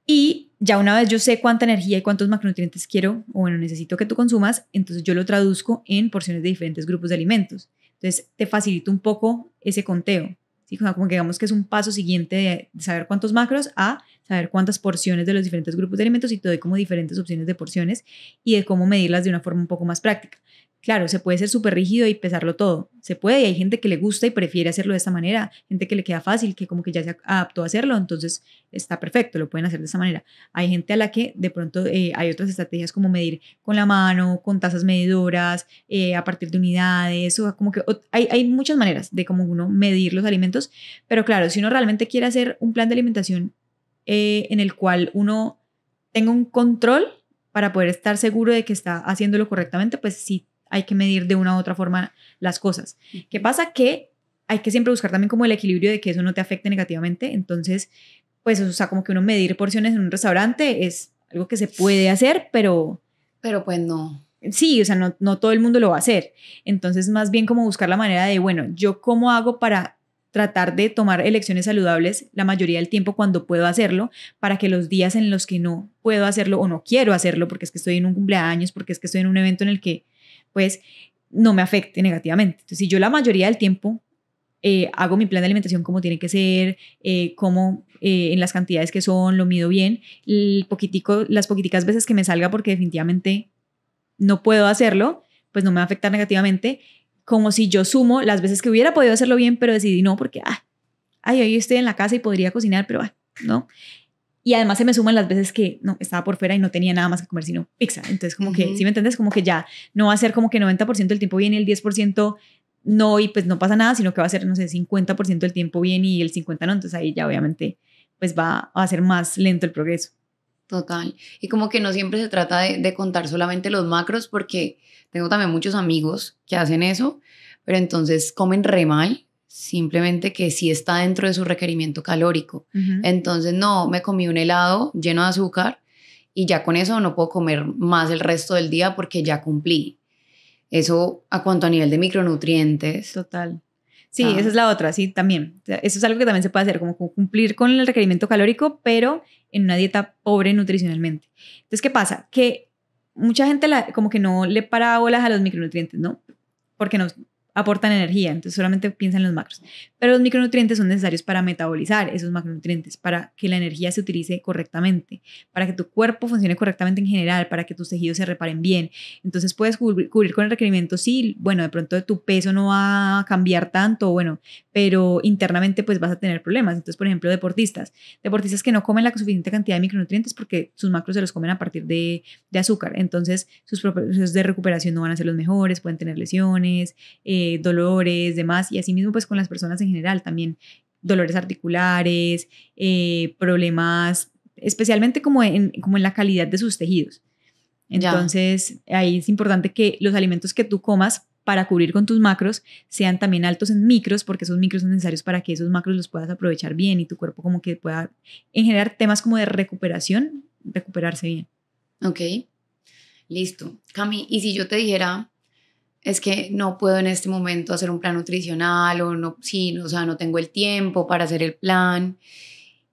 Y ya una vez yo sé cuánta energía y cuántos macronutrientes quiero o bueno, necesito que tú consumas, entonces yo lo traduzco en porciones de diferentes grupos de alimentos. Entonces te facilita un poco ese conteo. ¿Sí? Como que digamos que es un paso siguiente de saber cuántos macros a saber cuántas porciones de los diferentes grupos de alimentos y te doy como diferentes opciones de porciones y de cómo medirlas de una forma un poco más práctica. Claro, se puede ser súper rígido y pesarlo todo. Se puede y hay gente que le gusta y prefiere hacerlo de esta manera, gente que le queda fácil, que como que ya se adaptó a hacerlo, entonces está perfecto, lo pueden hacer de esta manera. Hay gente a la que de pronto hay otras estrategias como medir con la mano, con tazas medidoras, a partir de unidades, o como que hay muchas maneras de cómo uno medir los alimentos, pero claro, si uno realmente quiere hacer un plan de alimentación en el cual uno tenga un control para poder estar seguro de que está haciéndolo correctamente, pues sí hay que medir de una u otra forma las cosas. ¿Qué pasa? Que hay que siempre buscar también como el equilibrio de que eso no te afecte negativamente. Entonces, pues, o sea, como que uno medir porciones en un restaurante es algo que se puede hacer, pero... Pero pues no. Sí, o sea, no todo el mundo lo va a hacer. Entonces, más bien como buscar la manera de, bueno, ¿yo cómo hago para tratar de tomar elecciones saludables la mayoría del tiempo cuando puedo hacerlo, para que los días en los que no puedo hacerlo o no quiero hacerlo, porque es que estoy en un cumpleaños, porque es que estoy en un evento en el que pues no me afecte negativamente? Entonces, si yo la mayoría del tiempo hago mi plan de alimentación como tiene que ser, como en las cantidades que son, lo mido bien, las poquiticas veces que me salga porque definitivamente no puedo hacerlo, pues no me va a afectar negativamente, como si yo sumo las veces que hubiera podido hacerlo bien, pero decidí no, porque hoy estoy en la casa y podría cocinar, pero no. Y además se me suman las veces que no, estaba por fuera y no tenía nada más que comer sino pizza. Entonces como que, ¿sí me entiendes? Como que ya no va a ser como que 90% del tiempo bien y el 10% no, y pues no pasa nada, sino que va a ser, no sé, 50% del tiempo bien y el 50% no. Entonces ahí ya obviamente pues va a ser más lento el progreso. Total. Y como que no siempre se trata de contar solamente los macros, porque tengo también muchos amigos que hacen eso, pero entonces comen re mal, simplemente que sí está dentro de su requerimiento calórico. Entonces, no, me comí un helado lleno de azúcar y ya con eso no puedo comer más el resto del día porque ya cumplí. Eso a cuanto a nivel de micronutrientes. Total. Sí, esa es la otra, sí, también. O sea, eso es algo que también se puede hacer, como cumplir con el requerimiento calórico, pero en una dieta pobre nutricionalmente. Entonces, ¿qué pasa? Que mucha gente como que no le para bolas a los micronutrientes, ¿no? Porque nos aportan energía, entonces solamente piensa en los macros. Pero los micronutrientes son necesarios para metabolizar esos macronutrientes, para que la energía se utilice correctamente, para que tu cuerpo funcione correctamente en general, para que tus tejidos se reparen bien. Entonces puedes cubrir con el requerimiento, sí, bueno, de pronto tu peso no va a cambiar tanto, bueno, pero internamente pues vas a tener problemas. Entonces, por ejemplo, deportistas que no comen la suficiente cantidad de micronutrientes porque sus macros se los comen a partir de azúcar. Entonces, sus procesos de recuperación no van a ser los mejores, pueden tener lesiones, dolores, demás, y así mismo pues con las personas en general también, dolores articulares, problemas, especialmente como en la calidad de sus tejidos. Entonces, ahí es importante que los alimentos que tú comas para cubrir con tus macros sean también altos en micros, porque esos micros son necesarios para que esos macros los puedas aprovechar bien y tu cuerpo como que pueda, en general, temas como de recuperación, recuperarse bien. Ok, listo. Cami, y si yo te dijera, es que no puedo en este momento hacer un plan nutricional o no, sí, o sea, no tengo el tiempo para hacer el plan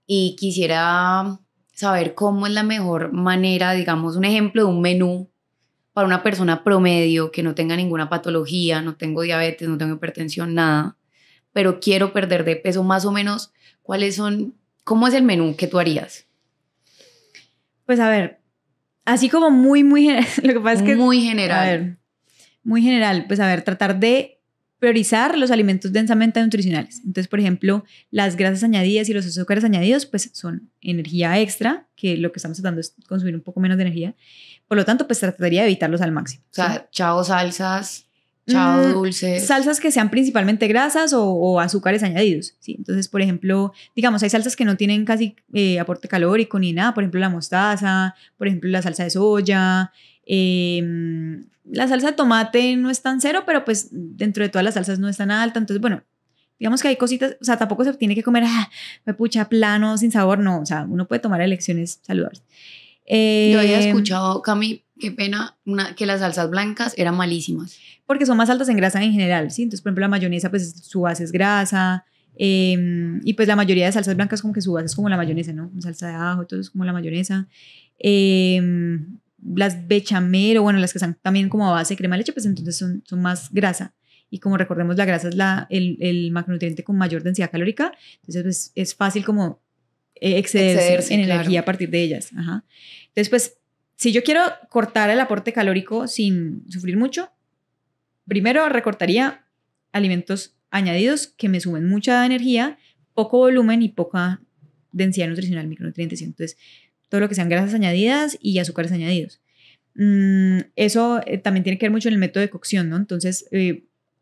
y quisiera saber cómo es la mejor manera, digamos, un ejemplo de un menú para una persona promedio que no tenga ninguna patología, no tengo diabetes, no tengo hipertensión, nada, pero quiero perder de peso más o menos, ¿cómo es el menú que tú harías? Pues a ver, así como muy general, lo que pasa es que... Muy general. A ver, muy general, pues a ver, tratar de priorizar los alimentos densamente nutricionales. Entonces, por ejemplo, las grasas añadidas y los azúcares añadidos, pues son energía extra, que lo que estamos tratando es consumir un poco menos de energía. Por lo tanto, pues trataría de evitarlos al máximo. O sea, ¿sí? Chao salsas, chao dulces. Salsas que sean principalmente grasas o azúcares añadidos, ¿sí? Entonces, por ejemplo, digamos, hay salsas que no tienen casi aporte calórico ni nada. Por ejemplo, la mostaza, por ejemplo, la salsa de soya. La salsa de tomate no es tan cero, pero pues dentro de todas las salsas no es tan alta. Entonces, bueno, digamos que hay cositas, o sea, tampoco se tiene que comer, pucha, plano, sin sabor, no. O sea, uno puede tomar elecciones saludables. Yo había escuchado, Cami, qué pena, que las salsas blancas eran malísimas. Porque son más altas en grasa en general, ¿sí? Entonces, por ejemplo, la mayonesa, pues su base es grasa. Y pues la mayoría de salsas blancas como que su base es como la mayonesa, ¿no? Salsa de ajo, todo es como la mayonesa. Las bechamel, o bueno, las que están también como a base de crema de leche, pues entonces son más grasa. Y como recordemos, la grasa es el macronutriente con mayor densidad calórica, entonces pues es fácil como excederse en energía a partir de ellas. Ajá. Entonces pues, si yo quiero cortar el aporte calórico sin sufrir mucho, primero recortaría alimentos añadidos que me suben mucha energía, poco volumen y poca densidad nutricional, micronutrientes. Entonces, todo lo que sean grasas añadidas y azúcares añadidos. Eso también tiene que ver mucho en el método de cocción, ¿no? Entonces,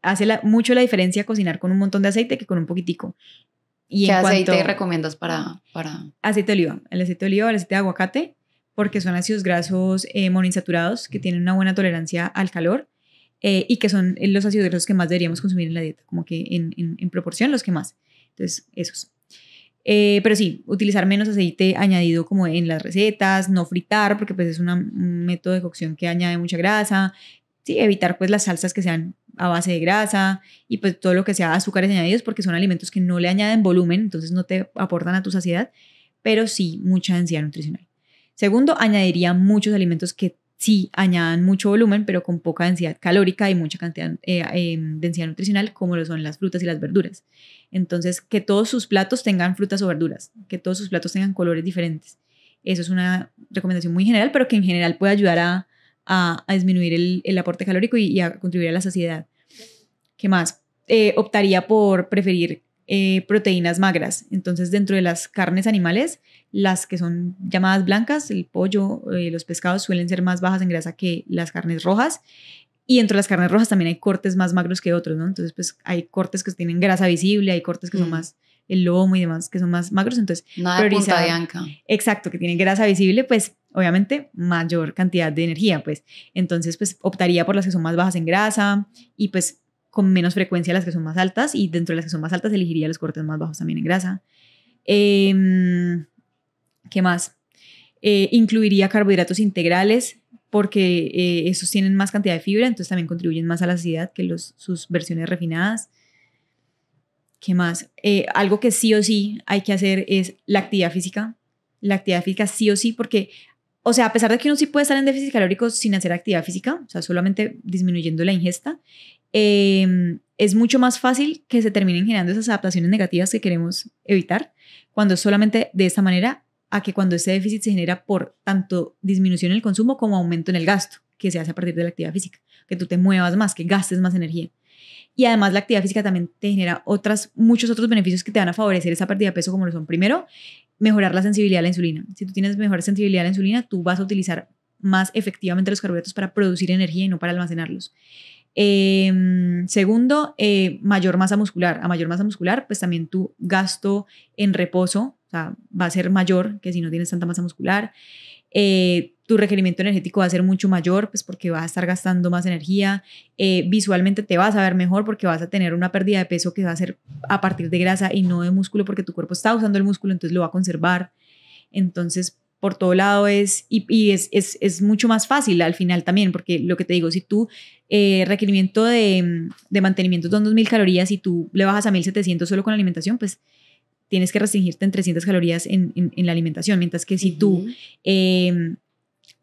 hace mucho la diferencia cocinar con un montón de aceite que con un poquitico. Y ¿qué aceite recomiendas para...? Aceite de oliva. El aceite de oliva, el aceite de aguacate, porque son ácidos grasos monoinsaturados que tienen una buena tolerancia al calor. Y que son los ácidos grasos que más deberíamos consumir en la dieta, como que en proporción los que más. Entonces, esos. Pero sí, utilizar menos aceite añadido como en las recetas, no fritar, porque pues es un método de cocción que añade mucha grasa. Sí, evitar pues las salsas que sean a base de grasa y pues todo lo que sea azúcares añadidos, porque son alimentos que no le añaden volumen, entonces no te aportan a tu saciedad, pero sí mucha densidad nutricional. Segundo, añadiría muchos alimentos que sí añadan mucho volumen, pero con poca densidad calórica y mucha cantidad densidad nutricional, como lo son las frutas y las verduras. Entonces, que todos sus platos tengan frutas o verduras, que todos sus platos tengan colores diferentes. Eso es una recomendación muy general, pero que en general puede ayudar a disminuir el aporte calórico y a contribuir a la saciedad. ¿Qué más? Optaría por preferir proteínas magras. Entonces, dentro de las carnes animales, las que son llamadas blancas, el pollo, los pescados suelen ser más bajas en grasa que las carnes rojas. Y dentro de las carnes rojas también hay cortes más magros que otros, ¿no? Entonces, pues hay cortes que tienen grasa visible, hay cortes que son más el lomo y demás, que son más magros. Entonces, nada de punta de anca. Exacto, que tienen grasa visible, pues obviamente mayor cantidad de energía, pues. Entonces, pues optaría por las que son más bajas en grasa y pues con menos frecuencia las que son más altas, y dentro de las que son más altas elegiría los cortes más bajos también en grasa. ¿Qué más? Incluiría carbohidratos integrales porque esos tienen más cantidad de fibra, entonces también contribuyen más a la saciedad que sus versiones refinadas. ¿Qué más? Algo que sí o sí hay que hacer es la actividad física. La actividad física sí o sí, porque, o sea, a pesar de que uno sí puede estar en déficit calórico sin hacer actividad física, o sea, solamente disminuyendo la ingesta, es mucho más fácil que se terminen generando esas adaptaciones negativas que queremos evitar cuando es solamente de esta manera, a que cuando ese déficit se genera por tanto disminución en el consumo como aumento en el gasto que se hace a partir de la actividad física, que tú te muevas más, que gastes más energía. Y además la actividad física también te genera muchos otros beneficios que te van a favorecer esa pérdida de peso, como lo son, primero, mejorar la sensibilidad a la insulina. Si tú tienes mejor sensibilidad a la insulina, tú vas a utilizar más efectivamente los carbohidratos para producir energía y no para almacenarlos. Segundo, mayor masa muscular. A mayor masa muscular, pues también tu gasto en reposo, o sea, va a ser mayor que si no tienes tanta masa muscular. Tu requerimiento energético va a ser mucho mayor, pues porque vas a estar gastando más energía. Visualmente te vas a ver mejor porque vas a tener una pérdida de peso que va a ser a partir de grasa y no de músculo, porque tu cuerpo está usando el músculo, entonces lo va a conservar. Entonces, por todo lado es mucho más fácil al final también, porque lo que te digo, si tú requerimiento de mantenimiento son 2.000 calorías y tú le bajas a 1.700 solo con la alimentación, pues tienes que restringirte en 300 calorías en la alimentación, mientras que si tú el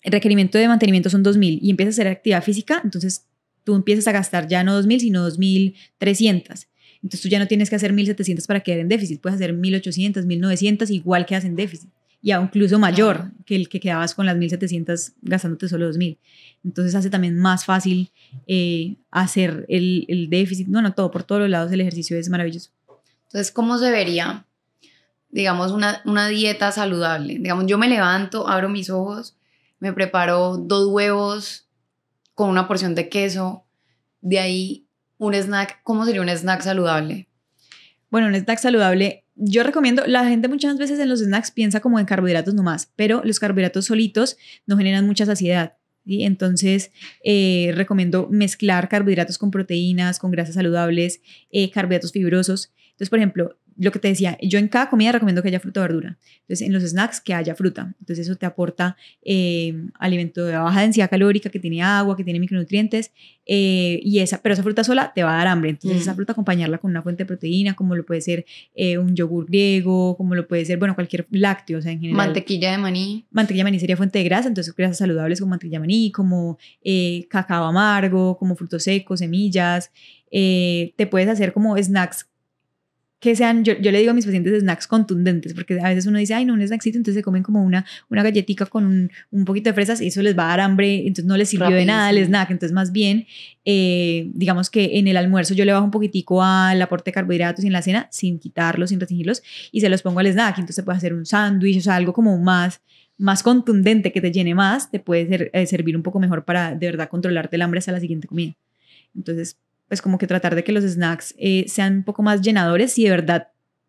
requerimiento de mantenimiento son 2.000 y empiezas a hacer actividad física, entonces tú empiezas a gastar ya no 2.000 sino 2.300. Entonces tú ya no tienes que hacer 1.700 para quedar en déficit, puedes hacer 1.800, 1.900, igual quedas en déficit. Y incluso mayor que el que quedabas con las 1.700 gastándote solo 2.000. Entonces hace también más fácil hacer el déficit. No, todo, por todos los lados el ejercicio es maravilloso. Entonces, ¿cómo se vería, digamos, una dieta saludable? Digamos, yo me levanto, abro mis ojos, me preparo 2 huevos con una porción de queso, de ahí un snack. ¿Cómo sería un snack saludable? Bueno, un snack saludable, yo recomiendo, la gente muchas veces en los snacks piensa como en carbohidratos nomás, pero los carbohidratos solitos no generan mucha saciedad, ¿sí? Entonces recomiendo mezclar carbohidratos con proteínas, con grasas saludables, carbohidratos fibrosos. Entonces, por ejemplo, lo que te decía, yo en cada comida recomiendo que haya fruta o verdura. Entonces, en los snacks que haya fruta. Entonces, eso te aporta alimento de baja densidad calórica, que tiene agua, que tiene micronutrientes, pero esa fruta sola te va a dar hambre. Entonces, esa fruta acompañarla con una fuente de proteína, como lo puede ser un yogur griego, como lo puede ser, bueno, cualquier lácteo, o sea, en general. Mantequilla de maní. Mantequilla de maní sería fuente de grasa, entonces grasas saludables como mantequilla de maní, como cacao amargo, como frutos secos, semillas. Te puedes hacer como snacks que sean, yo le digo a mis pacientes snacks contundentes, porque a veces uno dice, ay, no, un snacksito, entonces se comen como una galletica con un poquito de fresas y eso les va a dar hambre, entonces no les sirvió de nada el snack. Entonces más bien, digamos que en el almuerzo yo le bajo un poquitico al aporte de carbohidratos y en la cena, sin quitarlos, sin restringirlos, y se los pongo al snack. Entonces se puede hacer un sándwich, o sea, algo como más contundente, que te llene más, te puede servir un poco mejor para de verdad controlarte el hambre hasta la siguiente comida. Entonces, pues como que tratar de que los snacks sean un poco más llenadores si de verdad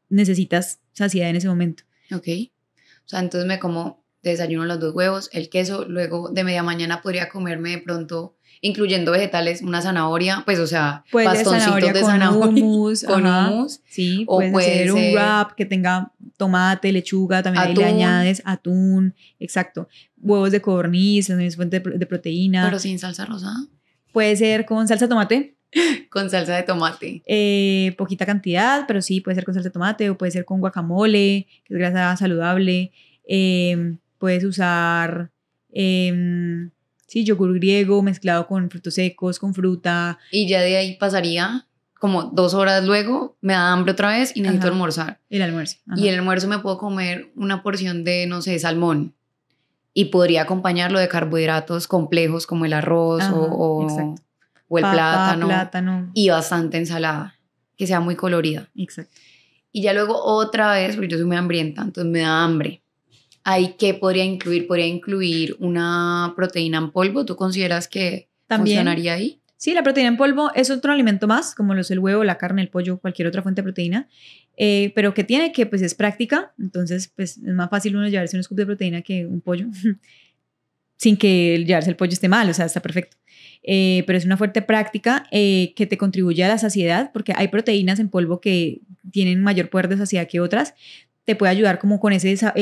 necesitas saciedad en ese momento. Ok. O sea, entonces me como de desayuno los 2 huevos, el queso, luego de media mañana podría comerme de pronto, incluyendo vegetales, una zanahoria, pues o sea, bastoncitos de zanahoria con hummus. Sí, o puedes hacer un wrap que tenga tomate, lechuga, también ahí le añades atún, exacto. Huevos de codorniz, también es fuente de proteína. Pero sin salsa rosada. Puede ser con salsa de tomate. Con salsa de tomate. Poquita cantidad, pero sí, puede ser con salsa de tomate o puede ser con guacamole, que es grasa saludable. Puedes usar, yogur griego mezclado con frutos secos, con fruta. Y ya de ahí pasaría como 2 horas luego, me da hambre otra vez y necesito almorzar. El almuerzo. Ajá. Y el almuerzo me puedo comer una porción de, no sé, salmón. Y podría acompañarlo de carbohidratos complejos como el arroz o el plátano y bastante ensalada, que sea muy colorida. Exacto. Y ya luego otra vez, porque yo soy muy hambrienta, entonces me da hambre. ¿Ahí qué podría incluir? ¿Podría incluir una proteína en polvo? ¿Tú consideras que también funcionaría ahí? Sí, la proteína en polvo es otro alimento más, como lo es el huevo, la carne, el pollo, cualquier otra fuente de proteína, pero que tiene que, pues es práctica, entonces pues es más fácil uno llevarse un scoop de proteína que un pollo, sin que llevarse el pollo esté mal, o sea, está perfecto. Pero es una fuerte práctica que te contribuye a la saciedad, porque hay proteínas en polvo que tienen mayor poder de saciedad que otras. Te puede ayudar como con esas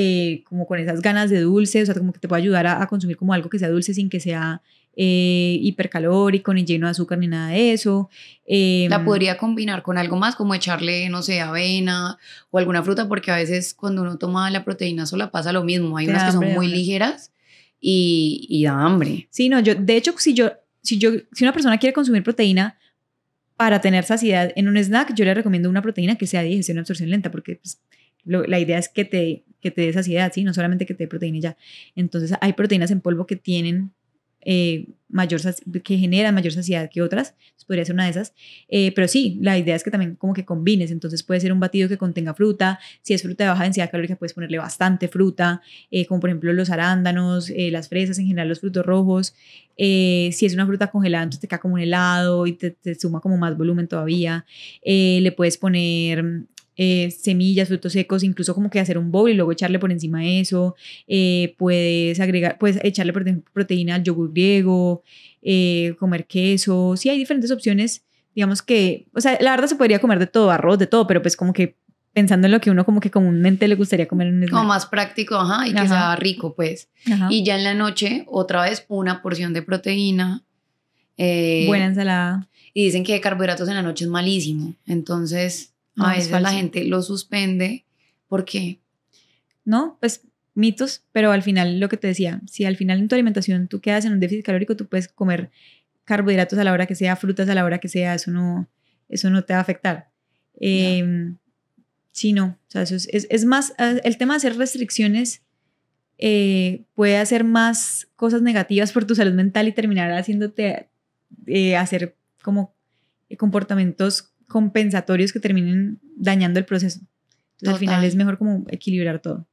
ganas de dulce, o sea, como que te puede ayudar a consumir como algo que sea dulce sin que sea hipercalórico, ni lleno de azúcar, ni nada de eso. La podría combinar con algo más, como echarle, no sé, avena o alguna fruta, porque a veces cuando uno toma la proteína sola pasa lo mismo. Hay unas que son muy ligeras y da hambre. Sí, no, de hecho, si una persona quiere consumir proteína para tener saciedad en un snack, yo le recomiendo una proteína que sea de digestión y absorción lenta, porque pues, la idea es que te dé saciedad, ¿sí? No solamente que te dé proteína y ya. Entonces, hay proteínas en polvo que tienen que generan mayor saciedad que otras, entonces podría ser una de esas, pero sí, la idea es que también como que combines, entonces puede ser un batido que contenga fruta, si es fruta de baja densidad calórica puedes ponerle bastante fruta, como por ejemplo los arándanos, las fresas, en general los frutos rojos, si es una fruta congelada entonces te cae como un helado y te suma como más volumen todavía, le puedes poner semillas, frutos secos, incluso como que hacer un bowl y luego echarle por encima de eso, puedes echarle proteína al yogur griego, comer queso, sí hay diferentes opciones, digamos que, o sea, la verdad se podría comer de todo, arroz, de todo, pero pues como que pensando en lo que uno como que comúnmente le gustaría comer en un snack. Como más práctico, y que sea rico, pues. Y ya en la noche, otra vez, una porción de proteína. Buena ensalada. Y dicen que carbohidratos en la noche es malísimo, entonces a veces la gente lo suspende. ¿Por qué? No, pues mitos, pero al final lo que te decía, si al final en tu alimentación tú quedas en un déficit calórico, tú puedes comer carbohidratos a la hora que sea, frutas a la hora que sea, eso no te va a afectar. Sí, no, o sea, eso es más, el tema de hacer restricciones puede hacer más cosas negativas por tu salud mental y terminar haciéndote hacer como comportamientos compensatorios que terminen dañando el proceso. Entonces, al final es mejor como equilibrar todo.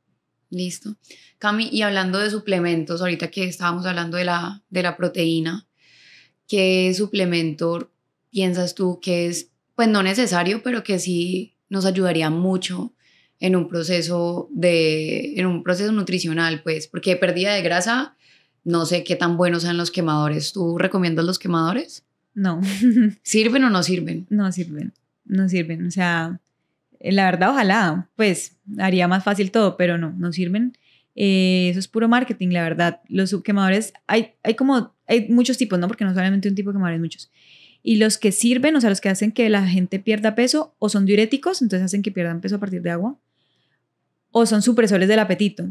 Listo. Cami, y hablando de suplementos, ahorita que estábamos hablando de la proteína, ¿qué suplemento piensas tú que es, pues no necesario, pero que sí nos ayudaría mucho en un proceso nutricional, pues? Porque pérdida de grasa, no sé qué tan buenos sean los quemadores. ¿Tú recomiendas los quemadores? No. ¿Sirven o no sirven? No sirven. O sea, La verdad, ojalá, pues haría más fácil todo, pero no sirven. Eso es puro marketing, la verdad. Los quemadores, hay muchos tipos, ¿no? Porque no solamente un tipo de quemadores, muchos. Y los que sirven, o sea, los que hacen que la gente pierda peso, o son diuréticos, entonces hacen que pierdan peso a partir de agua, o son supresores del apetito.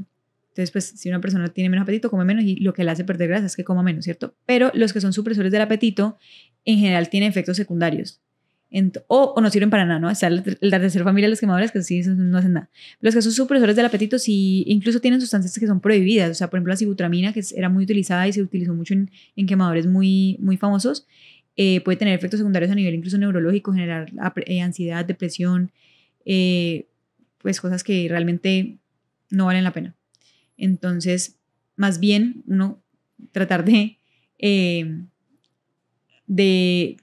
Entonces, pues, si una persona tiene menos apetito, come menos y lo que le hace perder grasa es que coma menos, ¿cierto? Pero los que son supresores del apetito, en general, tienen efectos secundarios. O no sirven para nada, ¿no? Está la tercera familia de los quemadores que sí no hacen nada. Los que son supresores del apetito sí incluso tienen sustancias que son prohibidas. O sea, por ejemplo, la sibutramina, que era muy utilizada y se utilizó mucho en quemadores muy, muy famosos, puede tener efectos secundarios a nivel incluso neurológico, generar ansiedad, depresión, pues cosas que realmente no valen la pena. Entonces, más bien uno tratar de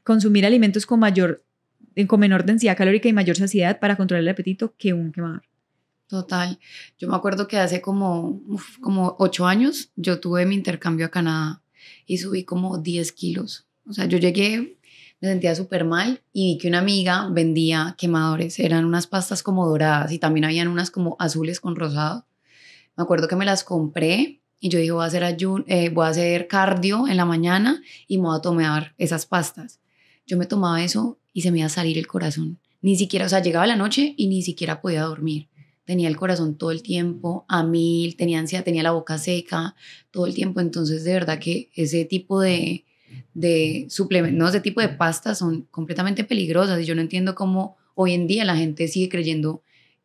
consumir alimentos con menor densidad calórica y mayor saciedad para controlar el apetito que un quemador. Total. Yo me acuerdo que hace como 8 años yo tuve mi intercambio a Canadá y subí como 10 kilos. O sea, yo llegué, me sentía súper mal y vi que una amiga vendía quemadores. Eran unas pastas como doradas y también habían unas como azules con rosado. Me acuerdo que me las compré y yo dije, voy a hacer cardio en la mañana y me voy a tomar esas pastas. Yo me tomaba eso y se me iba a salir el corazón. Ni siquiera, o sea, llegaba la noche y ni siquiera podía dormir. Tenía el corazón todo el tiempo a 1000, tenía ansiedad, tenía la boca seca todo el tiempo. Entonces, de verdad que ese tipo de suplementos, no, ese tipo de pastas son completamente peligrosas y yo no entiendo cómo hoy en día la gente sigue creyendo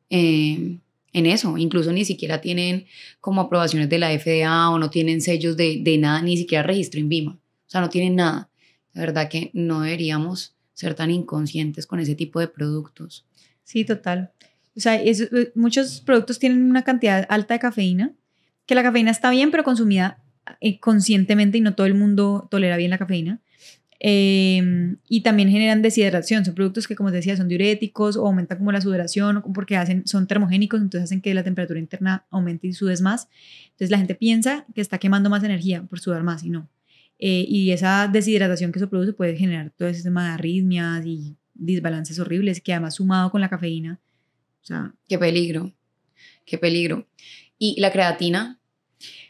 en eso. Incluso ni siquiera tienen como aprobaciones de la FDA o no tienen sellos de nada, ni siquiera registro INVIMA. O sea, no tienen nada. De verdad que no deberíamos ser tan inconscientes con ese tipo de productos. Sí, total. O sea, muchos productos tienen una cantidad alta de cafeína, que la cafeína está bien, pero consumida conscientemente y no todo el mundo tolera bien la cafeína. Y también generan deshidratación. Son productos que, como te decía, son diuréticos o aumentan como la sudoración porque son termogénicos, entonces hacen que la temperatura interna aumente y sudes más. Entonces la gente piensa que está quemando más energía por sudar más y no. Y esa deshidratación que eso produce puede generar todo ese tema de arritmias y desbalances horribles que además sumado con la cafeína. O sea, qué peligro, qué peligro. ¿Y la creatina?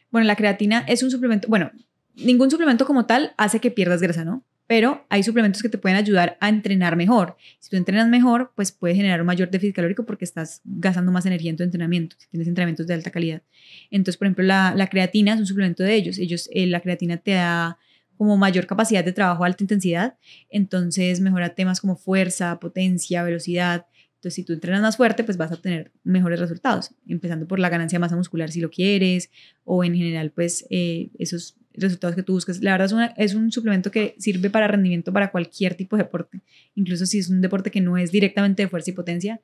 Bueno, la creatina es un suplemento, bueno, ningún suplemento como tal hace que pierdas grasa, ¿no? Pero hay suplementos que te pueden ayudar a entrenar mejor. Si tú entrenas mejor, pues puedes generar un mayor déficit calórico porque estás gastando más energía en tu entrenamiento, si tienes entrenamientos de alta calidad. Entonces, por ejemplo, la creatina es un suplemento de ellos. La creatina te da como mayor capacidad de trabajo a alta intensidad, entonces mejora temas como fuerza, potencia, velocidad. Entonces, si tú entrenas más fuerte, pues vas a obtener mejores resultados, empezando por la ganancia de masa muscular si lo quieres, o en general, pues esos resultados que tú buscas. La verdad es un suplemento que sirve para rendimiento para cualquier tipo de deporte, incluso si es un deporte que no es directamente de fuerza y potencia,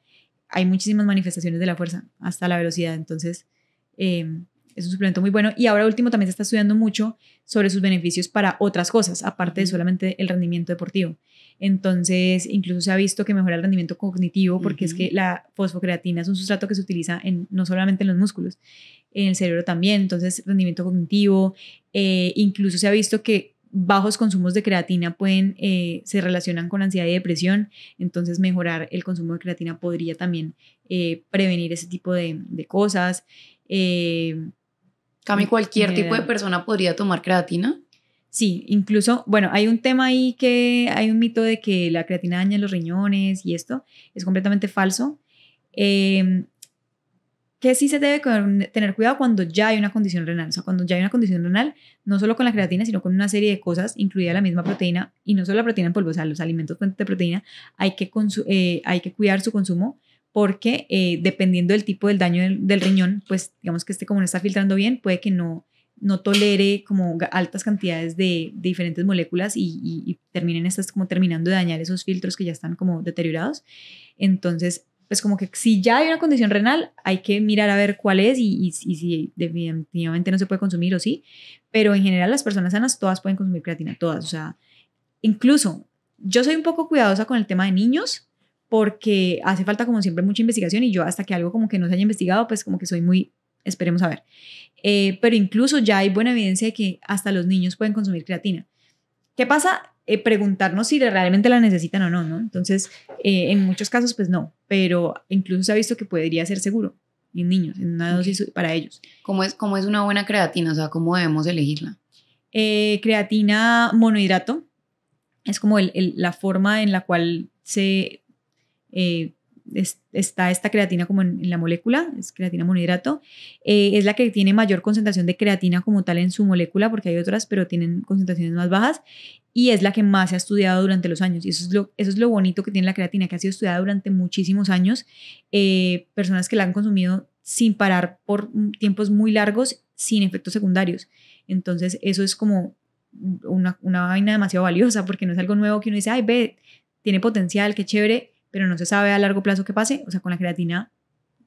hay muchísimas manifestaciones de la fuerza, hasta la velocidad. Entonces, es un suplemento muy bueno. Y ahora último también se está estudiando mucho sobre sus beneficios para otras cosas, aparte de solamente el rendimiento deportivo. Entonces, incluso se ha visto que mejora el rendimiento cognitivo porque es que la fosfocreatina es un sustrato que se utiliza no solamente en los músculos, en el cerebro también. Entonces, rendimiento cognitivo. Incluso se ha visto que bajos consumos de creatina se relacionan con ansiedad y depresión. Entonces, mejorar el consumo de creatina podría también prevenir ese tipo de cosas. Cami, ¿cualquier tipo de persona podría tomar creatina? Sí, incluso, bueno, hay un tema ahí hay un mito de que la creatina daña los riñones y esto es completamente falso. Que sí se debe tener cuidado cuando ya hay una condición renal. O sea, cuando ya hay una condición renal, no solo con la creatina, sino con una serie de cosas, incluida la misma proteína, y no solo la proteína en polvo, o sea, los alimentos fuentes de proteína, hay que cuidar su consumo porque dependiendo del tipo del daño del riñón, pues digamos que como no está filtrando bien, puede que no tolere como altas cantidades de diferentes moléculas y terminen estas como terminando de dañar esos filtros que ya están como deteriorados. Entonces, pues como que si ya hay una condición renal, hay que mirar a ver cuál es y si definitivamente no se puede consumir o sí, pero en general las personas sanas todas pueden consumir creatina, todas, o sea, incluso yo soy un poco cuidadosa con el tema de niños porque hace falta como siempre mucha investigación y yo hasta que algo como que no se haya investigado, pues como que soy muy, esperemos a ver. Pero incluso ya hay buena evidencia de que hasta los niños pueden consumir creatina. ¿Qué pasa? preguntarnos si realmente la necesitan o no, ¿no? Entonces, en muchos casos, pues no, pero incluso se ha visto que podría ser seguro en niños, en una dosis para ellos. ¿Cómo es una buena creatina? O sea, ¿cómo debemos elegirla? Creatina monohidrato es como la forma en la cual está esta creatina como en la molécula, es creatina monohidrato, es la que tiene mayor concentración de creatina como tal en su molécula, porque hay otras, pero tienen concentraciones más bajas, y es la que más se ha estudiado durante los años, y eso es lo bonito que tiene la creatina, que ha sido estudiada durante muchísimos años, personas que la han consumido sin parar por tiempos muy largos, sin efectos secundarios. Entonces eso es como una vaina demasiado valiosa, porque no es algo nuevo que uno dice, ay, ve, tiene potencial, qué chévere, pero no se sabe a largo plazo qué pase. O sea, con la creatina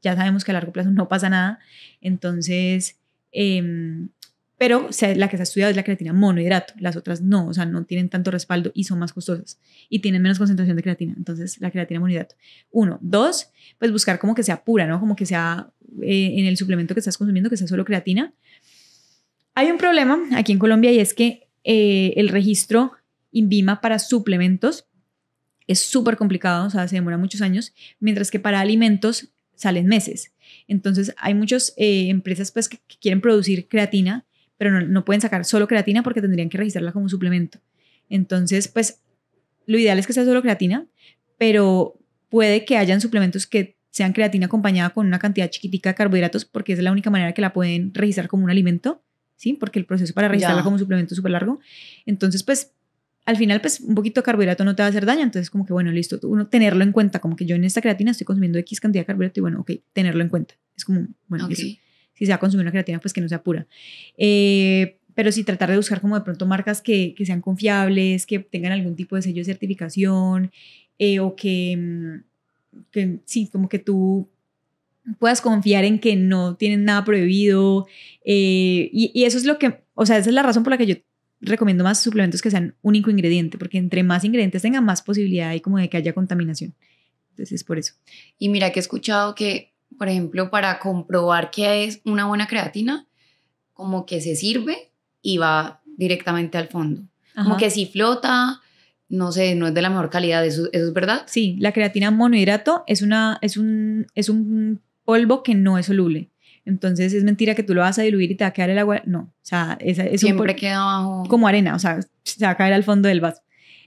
ya sabemos que a largo plazo no pasa nada. Entonces, pero la que se ha estudiado es la creatina monohidrato. Las otras no, o sea, no tienen tanto respaldo y son más costosas y tienen menos concentración de creatina. Entonces, la creatina monohidrato. 1. 2, pues buscar como que sea pura, ¿no? Como que sea en el suplemento que estás consumiendo, que sea solo creatina. Hay un problema aquí en Colombia y es que el registro INVIMA para suplementos es súper complicado, o sea, se demora muchos años, mientras que para alimentos salen meses. Entonces, hay muchas empresas pues, que quieren producir creatina, pero no pueden sacar solo creatina porque tendrían que registrarla como suplemento. Entonces, pues, lo ideal es que sea solo creatina, pero puede que hayan suplementos que sean creatina acompañada con una cantidad chiquitica de carbohidratos, porque es la única manera que la pueden registrar como un alimento, ¿sí? Porque el proceso para registrarla como suplemento es súper largo. Entonces, pues, al final, pues, un poquito de carbohidrato no te va a hacer daño, entonces como que, bueno, listo, uno tenerlo en cuenta, como que yo en esta creatina estoy consumiendo X cantidad de carbohidrato y bueno, ok, tenerlo en cuenta. Es como, bueno, eso, si se va a consumir una creatina, pues que no sea pura. Pero sí tratar de buscar como de pronto marcas que sean confiables, que tengan algún tipo de sello de certificación o que sí, como que tú puedas confiar en que no tienen nada prohibido y eso es lo que, o sea, esa es la razón por la que yo recomiendo más suplementos que sean único ingrediente, porque entre más ingredientes tengan, más posibilidad hay como de que haya contaminación. Entonces es por eso. Y mira que he escuchado que, por ejemplo, para comprobar que es una buena creatina, como que se sirve y va directamente al fondo. Ajá. Como que si flota, no sé, no es de la mejor calidad, ¿eso es verdad? Sí, la creatina monohidrato es un polvo que no es soluble. Entonces es mentira que tú lo vas a diluir y te va a quedar el agua. No, o sea, siempre queda abajo. Como arena, o sea, se va a caer al fondo del vaso.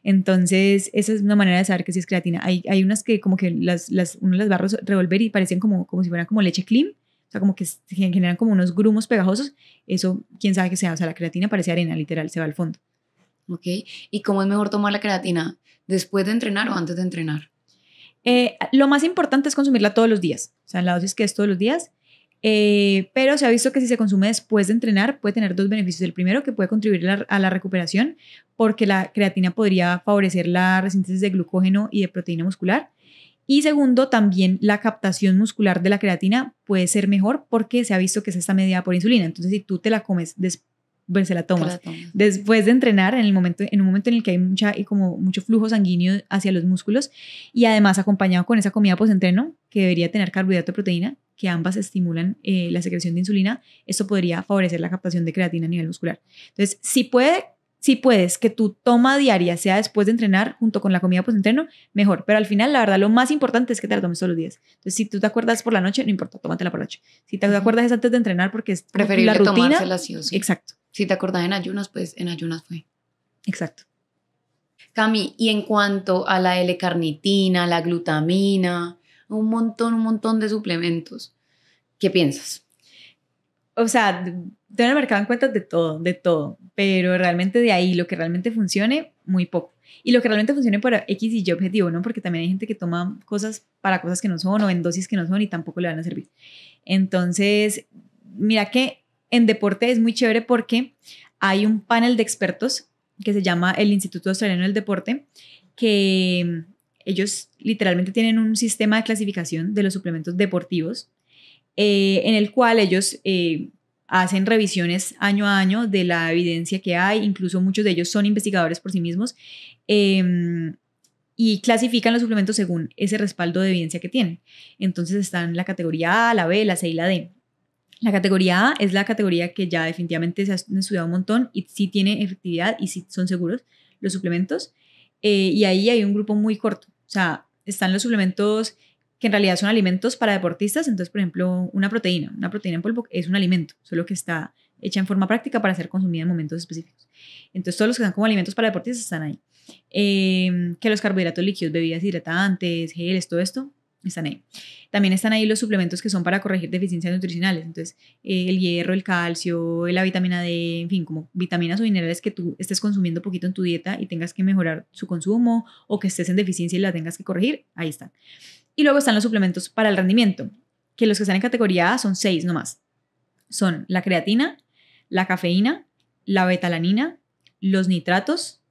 Entonces esa es una manera de saber que sí es creatina. Hay unas que como que uno las va a revolver y parecen como si fueran como leche clean. O sea, como que generan como unos grumos pegajosos. Eso, quién sabe qué sea. O sea, la creatina parece arena, literal, se va al fondo. Ok. ¿Y cómo es mejor tomar la creatina? ¿Después de entrenar o antes de entrenar? Lo más importante es consumirla todos los días. O sea, la dosis que es todos los días. Pero se ha visto que si se consume después de entrenar puede tener 2 beneficios. El primero, que puede contribuir a la recuperación porque la creatina podría favorecer la resíntesis de glucógeno y de proteína muscular. Y segundo, también la captación muscular de la creatina puede ser mejor porque se ha visto que esa está medida por insulina. Entonces, si tú te la comes pues se la tomas después de entrenar en un momento en el que hay mucho flujo sanguíneo hacia los músculos y además acompañado con esa comida post-entreno que debería tener carbohidrato y proteína, que ambas estimulan la secreción de insulina, esto podría favorecer la captación de creatina a nivel muscular. Entonces, si puedes que tu toma diaria sea después de entrenar junto con la comida post-entreno, mejor. Pero al final, la verdad, lo más importante es que te la tomes todos los días. Entonces, si tú te acuerdas por la noche, no importa, tómatela por la noche. Si te acuerdas es antes de entrenar porque es preferible la rutina. Tomársela sí o sí. Exacto. Si te acordás en ayunas, pues en ayunas fue. Exacto. Cami, y en cuanto a la L-carnitina, la glutamina, un montón de suplementos, ¿qué piensas? O sea, tengo en el mercado en cuenta de todo, pero realmente de ahí lo que realmente funcione, muy poco. Y lo que realmente funcione para X y Y objetivo, ¿no? Porque también hay gente que toma cosas para cosas que no son o en dosis que no son y tampoco le van a servir. Entonces, mira que en deporte es muy chévere porque hay un panel de expertos que se llama el Instituto Australiano del Deporte, que ellos literalmente tienen un sistema de clasificación de los suplementos deportivos en el cual ellos hacen revisiones año a año de la evidencia que hay, incluso muchos de ellos son investigadores por sí mismos y clasifican los suplementos según ese respaldo de evidencia que tienen. Entonces están la categoría A, la B, la C y la D. La categoría A es la categoría que ya definitivamente se ha estudiado un montón y sí tiene efectividad y sí son seguros. los suplementos, y ahí hay un grupo muy corto. O sea, están los suplementos que en realidad son alimentos para deportistas. Entonces, por ejemplo, una proteína en polvo es un alimento, solo que está hecha en forma práctica para ser consumida en momentos específicos. Entonces, todos los que están como alimentos para deportistas están ahí. Que los carbohidratos líquidos, bebidas hidratantes, geles, todo esto, están ahí. También están ahí los suplementos que son para corregir deficiencias nutricionales. Entonces, el hierro, el calcio, la vitamina D, en fin, como vitaminas o minerales que tú estés consumiendo poquito en tu dieta y tengas que mejorar su consumo, o que estés en deficiencia y la tengas que corregir, ahí están. Y luego están los suplementos para el rendimiento, que los que están en categoría A son 6 nomás. Son la creatina, la cafeína, la betalanina, los nitratos,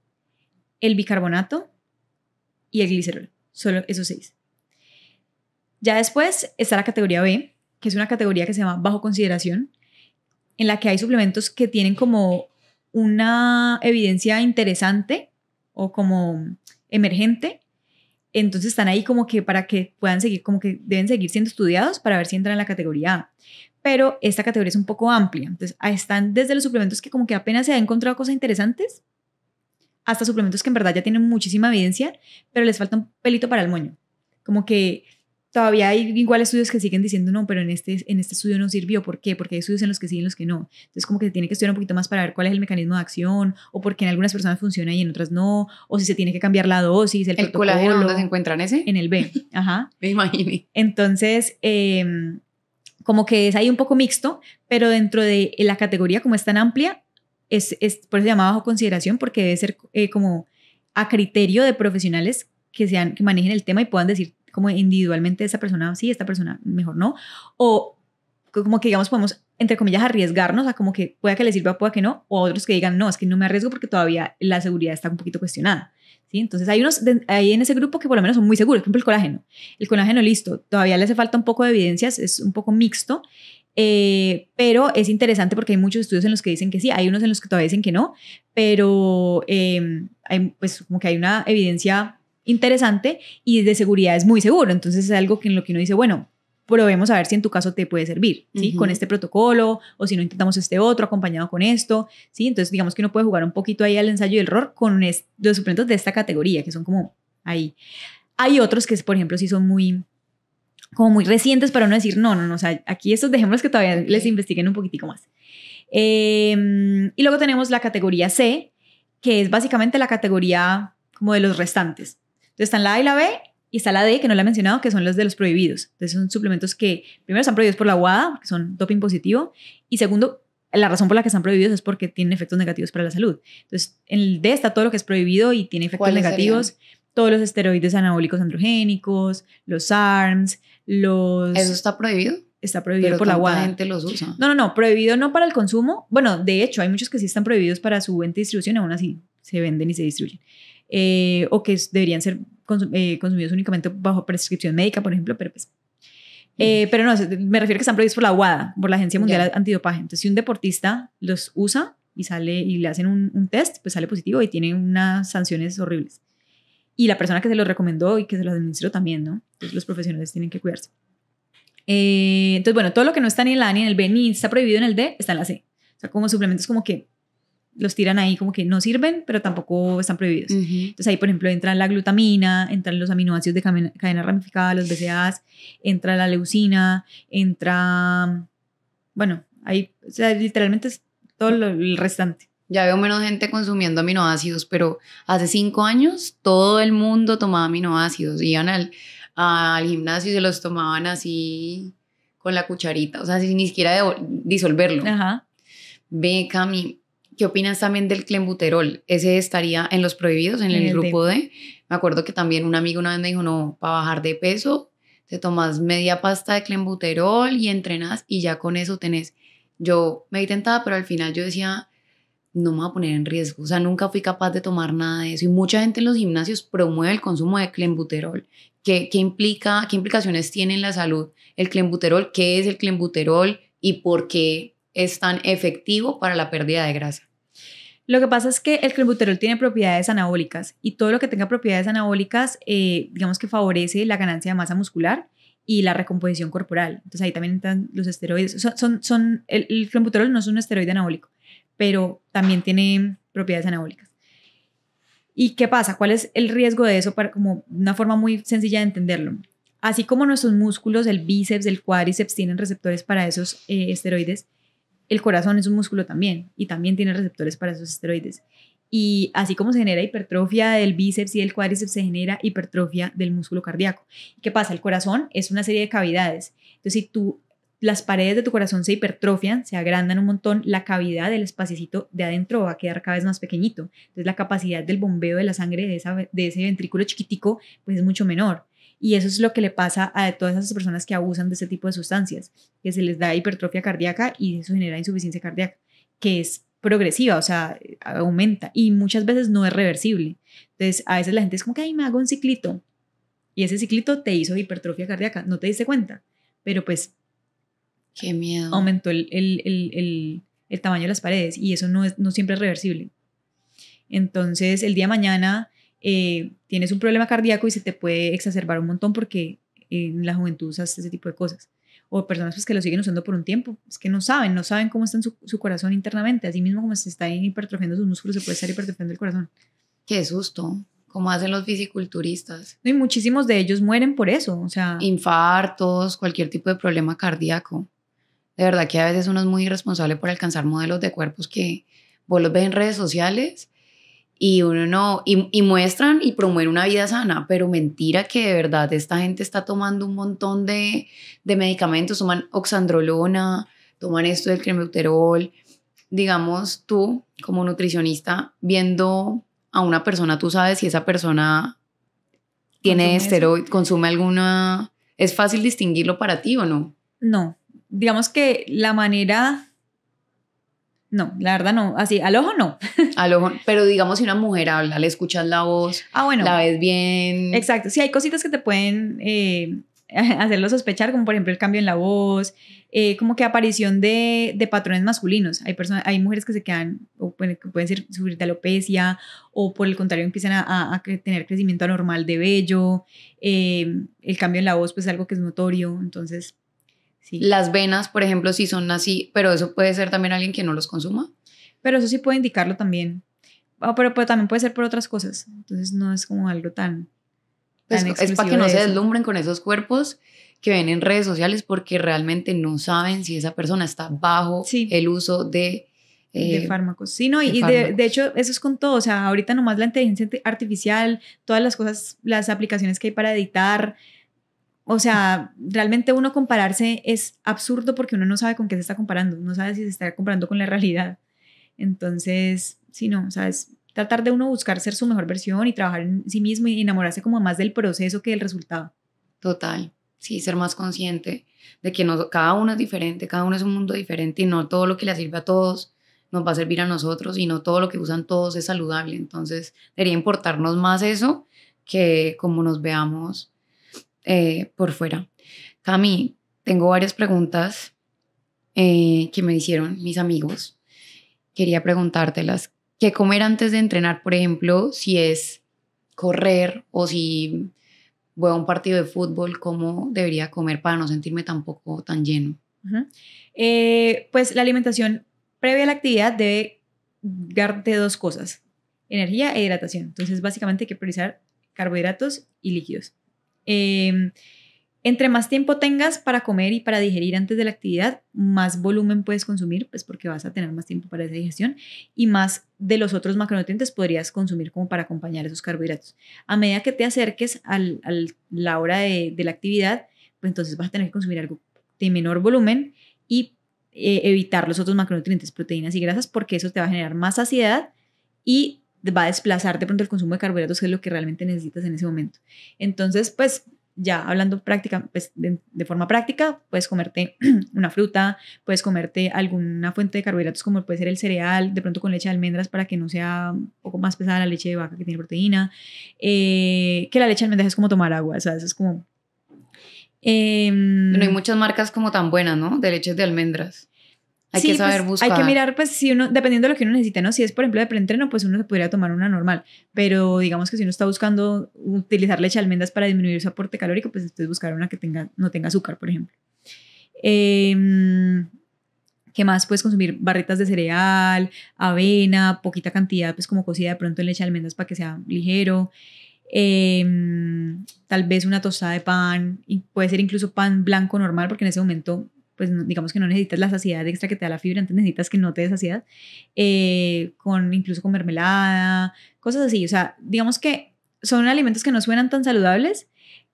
el bicarbonato y el glicerol. Solo esos 6. Ya después está la categoría B, que es una categoría que se llama bajo consideración, en la que hay suplementos que tienen como una evidencia interesante o como emergente. Entonces están ahí como que para que puedan seguir, como que deben seguir siendo estudiados para ver si entran en la categoría A. Pero esta categoría es un poco amplia. Entonces ahí están desde los suplementos que como que apenas se ha encontrado cosas interesantes, hasta suplementos que en verdad ya tienen muchísima evidencia, pero les falta un pelito para el moño. Como que todavía hay igual estudios que siguen diciendo no, pero en este estudio no sirvió. ¿Por qué? Porque hay estudios en los que sí y en los que no. Entonces como que se tiene que estudiar un poquito más para ver cuál es el mecanismo de acción, o por qué en algunas personas funciona y en otras no, o si se tiene que cambiar la dosis, el protocolo. ¿Colágeno dónde se encuentran ese? En el B. Ajá. Me imaginé. Entonces, como que es ahí un poco mixto, pero dentro de la categoría como es tan amplia, es por eso se llama bajo consideración, porque debe ser como a criterio de profesionales que manejen el tema y puedan decir como individualmente esta persona sí, esta persona mejor no, o como que digamos podemos entre comillas arriesgarnos a como que pueda que le sirva, pueda que no, o otros que digan no, es que no me arriesgo porque todavía la seguridad está un poquito cuestionada, ¿sí? Entonces hay unos ahí en ese grupo que por lo menos son muy seguros. Por ejemplo, el colágeno listo, todavía le hace falta un poco de evidencias, es un poco mixto, pero es interesante porque hay muchos estudios en los que dicen que sí, hay unos en los que todavía dicen que no, pero pues como que hay una evidencia interesante y de seguridad es muy seguro. Entonces es algo que en lo que uno dice, bueno, probemos a ver si en tu caso te puede servir, ¿sí? Con este protocolo, o si no intentamos este otro acompañado con esto, ¿sí? Entonces digamos que uno puede jugar un poquito ahí al ensayo y el error con los suplementos de esta categoría, que son como ahí. Hay otros que, por ejemplo, sí son muy recientes para no decir, no, o sea, aquí estos dejémoslos que todavía les investiguen un poquitico más. Y luego tenemos la categoría C, que es básicamente la categoría como de los restantes. Entonces están la A y la B, y está la D, que no la he mencionado, que son los de los prohibidos. Entonces son suplementos que primero están prohibidos por la WADA, que son doping positivo, y segundo, la razón por la que están prohibidos es porque tienen efectos negativos para la salud. Entonces en el D está todo lo que es prohibido y tiene efectos negativos. Serían? Todos los esteroides anabólicos androgénicos, los SARMs, los... ¿Eso está prohibido? Está prohibido pero por la WADA. Gente los usa. No, prohibido no para el consumo. Bueno, de hecho, hay muchos que sí están prohibidos para su venta y distribución, aún así se venden y se distribuyen. O que deberían ser consumidos únicamente bajo prescripción médica, por ejemplo, pero pues... pero no, me refiero a que están prohibidos por la WADA, por la Agencia Mundial Antidopaje. Entonces, si un deportista los usa y sale y le hacen un test, pues sale positivo y tiene unas sanciones horribles. Y la persona que se los recomendó y que se los administró también, ¿no? Entonces los profesionales tienen que cuidarse. Entonces, bueno, todo lo que no está ni en la A ni en el B ni está prohibido en el D está en la C. O sea, como suplementos como que los tiran ahí como que no sirven, pero tampoco están prohibidos. Entonces ahí, por ejemplo, entra la glutamina, entran los aminoácidos de cadena ramificada, los BCAAs, entra la leucina, entra... Bueno, ahí, o sea, literalmente es todo el restante. Ya veo menos gente consumiendo aminoácidos, pero hace 5 años todo el mundo tomaba aminoácidos. Iban al gimnasio y se los tomaban así con la cucharita, o sea, sin ni siquiera disolverlo. Ajá. Ve, Cami, ¿qué opinas también del clenbuterol? ¿Ese estaría en los prohibidos, en el grupo D? Me acuerdo que también un amigo una vez me dijo, no, para bajar de peso te tomas media pasta de clenbuterol y entrenas y ya con eso tenés. Yo me vi tentada, pero al final yo decía... no me voy a poner en riesgo, o sea, nunca fui capaz de tomar nada de eso y mucha gente en los gimnasios promueve el consumo de clenbuterol. ¿Qué implicaciones tiene en la salud el clenbuterol? ¿Qué es el clenbuterol y por qué es tan efectivo para la pérdida de grasa? Lo que pasa es que el clenbuterol tiene propiedades anabólicas y todo lo que tenga propiedades anabólicas, digamos que favorece la ganancia de masa muscular y la recomposición corporal. Entonces ahí también están los esteroides. El clenbuterol no es un esteroide anabólico, pero también tiene propiedades anabólicas. ¿Y qué pasa? ¿Cuál es el riesgo de eso? Para como una forma muy sencilla de entenderlo. Así como nuestros músculos, el bíceps, el cuádriceps tienen receptores para esos esteroides, el corazón es un músculo también y también tiene receptores para esos esteroides. Y así como se genera hipertrofia del bíceps y del cuádriceps, se genera hipertrofia del músculo cardíaco. ¿Qué pasa? El corazón es una serie de cavidades. Entonces, si las paredes de tu corazón se hipertrofian, se agrandan un montón, la cavidad del espacito de adentro va a quedar cada vez más pequeñito. Entonces, la capacidad del bombeo de la sangre de ese ventrículo chiquitico pues es mucho menor. Y eso es lo que le pasa a todas esas personas que abusan de este tipo de sustancias, que se les da hipertrofia cardíaca y eso genera insuficiencia cardíaca, que es progresiva, o sea, aumenta y muchas veces no es reversible. Entonces, a veces la gente es como que, ay, me hago un ciclito y ese ciclito te hizo hipertrofia cardíaca, no te diste cuenta, pero pues Qué miedo. aumentó el tamaño de las paredes y eso no siempre es reversible. Entonces, el día de mañana tienes un problema cardíaco y se te puede exacerbar un montón porque en la juventud usas ese tipo de cosas. O personas pues, que lo siguen usando por un tiempo, es que no saben cómo está en su corazón internamente. Así mismo como se está hipertrofiando sus músculos, se puede estar hipertrofiando el corazón. Qué susto. Como hacen los fisiculturistas. Y muchísimos de ellos mueren por eso. O sea, Infartos, cualquier tipo de problema cardíaco. De verdad que a veces uno es muy irresponsable por alcanzar modelos de cuerpos que vos los ves en redes sociales y uno no, y muestran y promueven una vida sana, pero mentira que de verdad esta gente está tomando un montón de medicamentos, toman oxandrolona, toman esto del clenbuterol. Digamos, tú como nutricionista, viendo a una persona, tú sabes si esa persona tiene esteroide, consume alguna, ¿es fácil distinguirlo para ti o no? No, digamos que la manera... No, la verdad no, así, al ojo no. Al ojo, pero digamos si una mujer habla, le escuchas la voz, bueno, la ves bien. Exacto, sí hay cositas que te pueden hacerlo sospechar, como por ejemplo el cambio en la voz, como que aparición de patrones masculinos. Hay mujeres que se quedan, o que pueden sufrir de alopecia, o por el contrario empiezan a tener crecimiento anormal de vello. El cambio en la voz pues es algo que es notorio, entonces... Sí. Las venas, por ejemplo, sí son así, pero eso puede ser también alguien que no los consuma. Pero eso sí puede indicarlo también. Pero también puede ser por otras cosas. Entonces no es como algo tan pues es para que no se eso. deslumbren con esos cuerpos que ven en redes sociales porque realmente no saben si esa persona está bajo el uso de fármacos. Sí, no, y de hecho eso es con todo. O sea, ahorita nomás la inteligencia artificial, todas las cosas, las aplicaciones que hay para editar. O sea, realmente uno compararse es absurdo porque uno no sabe con qué se está comparando, no sabe si se está comparando con la realidad. Entonces, sí, no, o sea, es tratar de uno buscar ser su mejor versión y trabajar en sí mismo y enamorarse como más del proceso que del resultado. Total, sí, ser más consciente de que cada uno es diferente, cada uno es un mundo diferente y no todo lo que le sirve a todos nos va a servir a nosotros y no todo lo que usan todos es saludable. Entonces, debería importarnos más eso que como nos veamos por fuera. Cami, tengo varias preguntas que me hicieron mis amigos. Quería preguntártelas. ¿Qué comer antes de entrenar, por ejemplo, si es correr o si voy a un partido de fútbol? ¿Cómo debería comer para no sentirme tampoco tan lleno? Pues la alimentación previa a la actividad debe darte dos cosas: energía e hidratación. Entonces, básicamente hay que priorizar carbohidratos y líquidos. Entre más tiempo tengas para comer y para digerir antes de la actividad, más volumen puedes consumir, pues porque vas a tener más tiempo para esa digestión y más de los otros macronutrientes podrías consumir como para acompañar esos carbohidratos. A medida que te acerques a la hora de la actividad, pues entonces vas a tener que consumir algo de menor volumen y evitar los otros macronutrientes, proteínas y grasas, porque eso te va a generar más saciedad y va a desplazar de pronto el consumo de carbohidratos, que es lo que realmente necesitas en ese momento. Entonces, pues ya hablando práctica, pues de forma práctica, puedes comerte una fruta, puedes comerte alguna fuente de carbohidratos como puede ser el cereal, de pronto con leche de almendras para que no sea un poco más pesada la leche de vaca que tiene proteína, que la leche de almendras es como tomar agua, o sea, eso es como... no hay muchas marcas como tan buenas, ¿no? De leches de almendras. Hay que saber pues, buscar. Hay que mirar, pues, si uno, dependiendo de lo que uno necesite, ¿no? Si es, por ejemplo, de preentreno, pues uno se podría tomar una normal. Pero digamos que si uno está buscando utilizar leche de almendras para disminuir su aporte calórico, pues entonces buscar una que no tenga azúcar, por ejemplo. ¿Qué más? Puedes consumir barritas de cereal, avena, poquita cantidad, pues como cocida de pronto en leche de almendras para que sea ligero. Tal vez una tostada de pan, y puede ser incluso pan blanco normal, porque en ese momento, pues digamos que no necesitas la saciedad extra que te da la fibra, antes necesitas que no te dé saciedad. Incluso con mermelada, cosas así. O sea, digamos que son alimentos que no suenan tan saludables,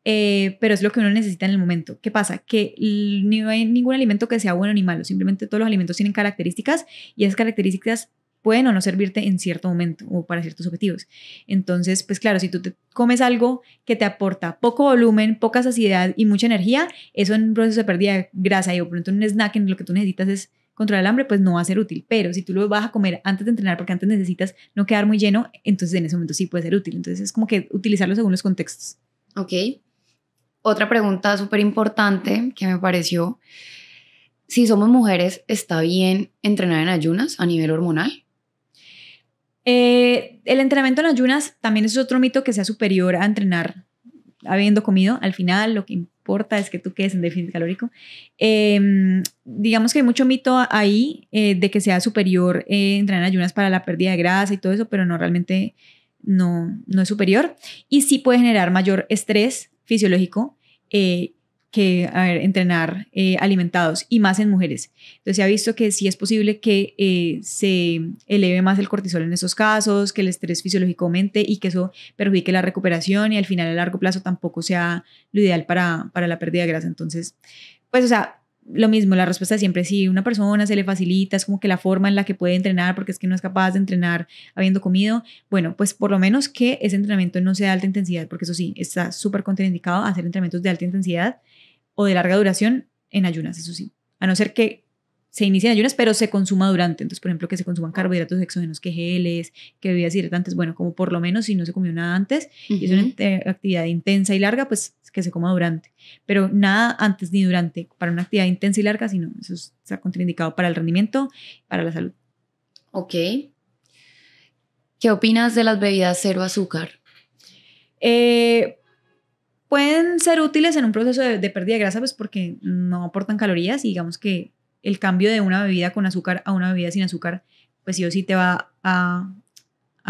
pero es lo que uno necesita en el momento. ¿Qué pasa? Que no hay ningún alimento que sea bueno ni malo, simplemente todos los alimentos tienen características y esas características pueden o no servirte en cierto momento o para ciertos objetivos. Entonces, pues claro, si tú te comes algo que te aporta poco volumen, poca saciedad y mucha energía, eso en un proceso de pérdida de grasa y o pronto en un snack en lo que tú necesitas es controlar el hambre, pues no va a ser útil. Pero si tú lo vas a comer antes de entrenar, porque antes necesitas no quedar muy lleno, entonces en ese momento sí puede ser útil. Entonces es como que utilizarlo según los contextos. Ok. Otra pregunta súper importante que me pareció, si somos mujeres, ¿está bien entrenar en ayunas a nivel hormonal? El entrenamiento en ayunas también es otro mito que sea superior a entrenar habiendo comido. Al final lo que importa es que tú quedes en déficit calórico. Digamos que hay mucho mito ahí de que sea superior entrenar en ayunas para la pérdida de grasa y todo eso, pero no, realmente no es superior. Y sí puede generar mayor estrés fisiológico que entrenar alimentados, y más en mujeres. Entonces se ha visto que sí es posible que se eleve más el cortisol en esos casos, que el estrés fisiológico aumente y que eso perjudique la recuperación y al final a largo plazo tampoco sea lo ideal para la pérdida de grasa. Entonces, pues o sea, lo mismo, la respuesta siempre es si una persona se le facilita, es como que la forma en la que puede entrenar porque es que no es capaz de entrenar habiendo comido, bueno, pues por lo menos que ese entrenamiento no sea de alta intensidad, porque eso sí, está súper contraindicado hacer entrenamientos de alta intensidad o de larga duración en ayunas, eso sí, a no ser que se inicie en ayunas, pero se consuma durante. Entonces, por ejemplo, que se consuman carbohidratos exógenos, que geles, que bebidas hidratantes, bueno, como por lo menos si no se comió nada antes y es una actividad intensa y larga, pues que se coma durante, pero nada antes ni durante para una actividad intensa y larga, sino eso está contraindicado para el rendimiento, para la salud. Ok. ¿Qué opinas de las bebidas cero azúcar? Pueden ser útiles en un proceso de pérdida de grasa, pues porque no aportan calorías y digamos que el cambio de una bebida con azúcar a una bebida sin azúcar, pues sí o sí te va a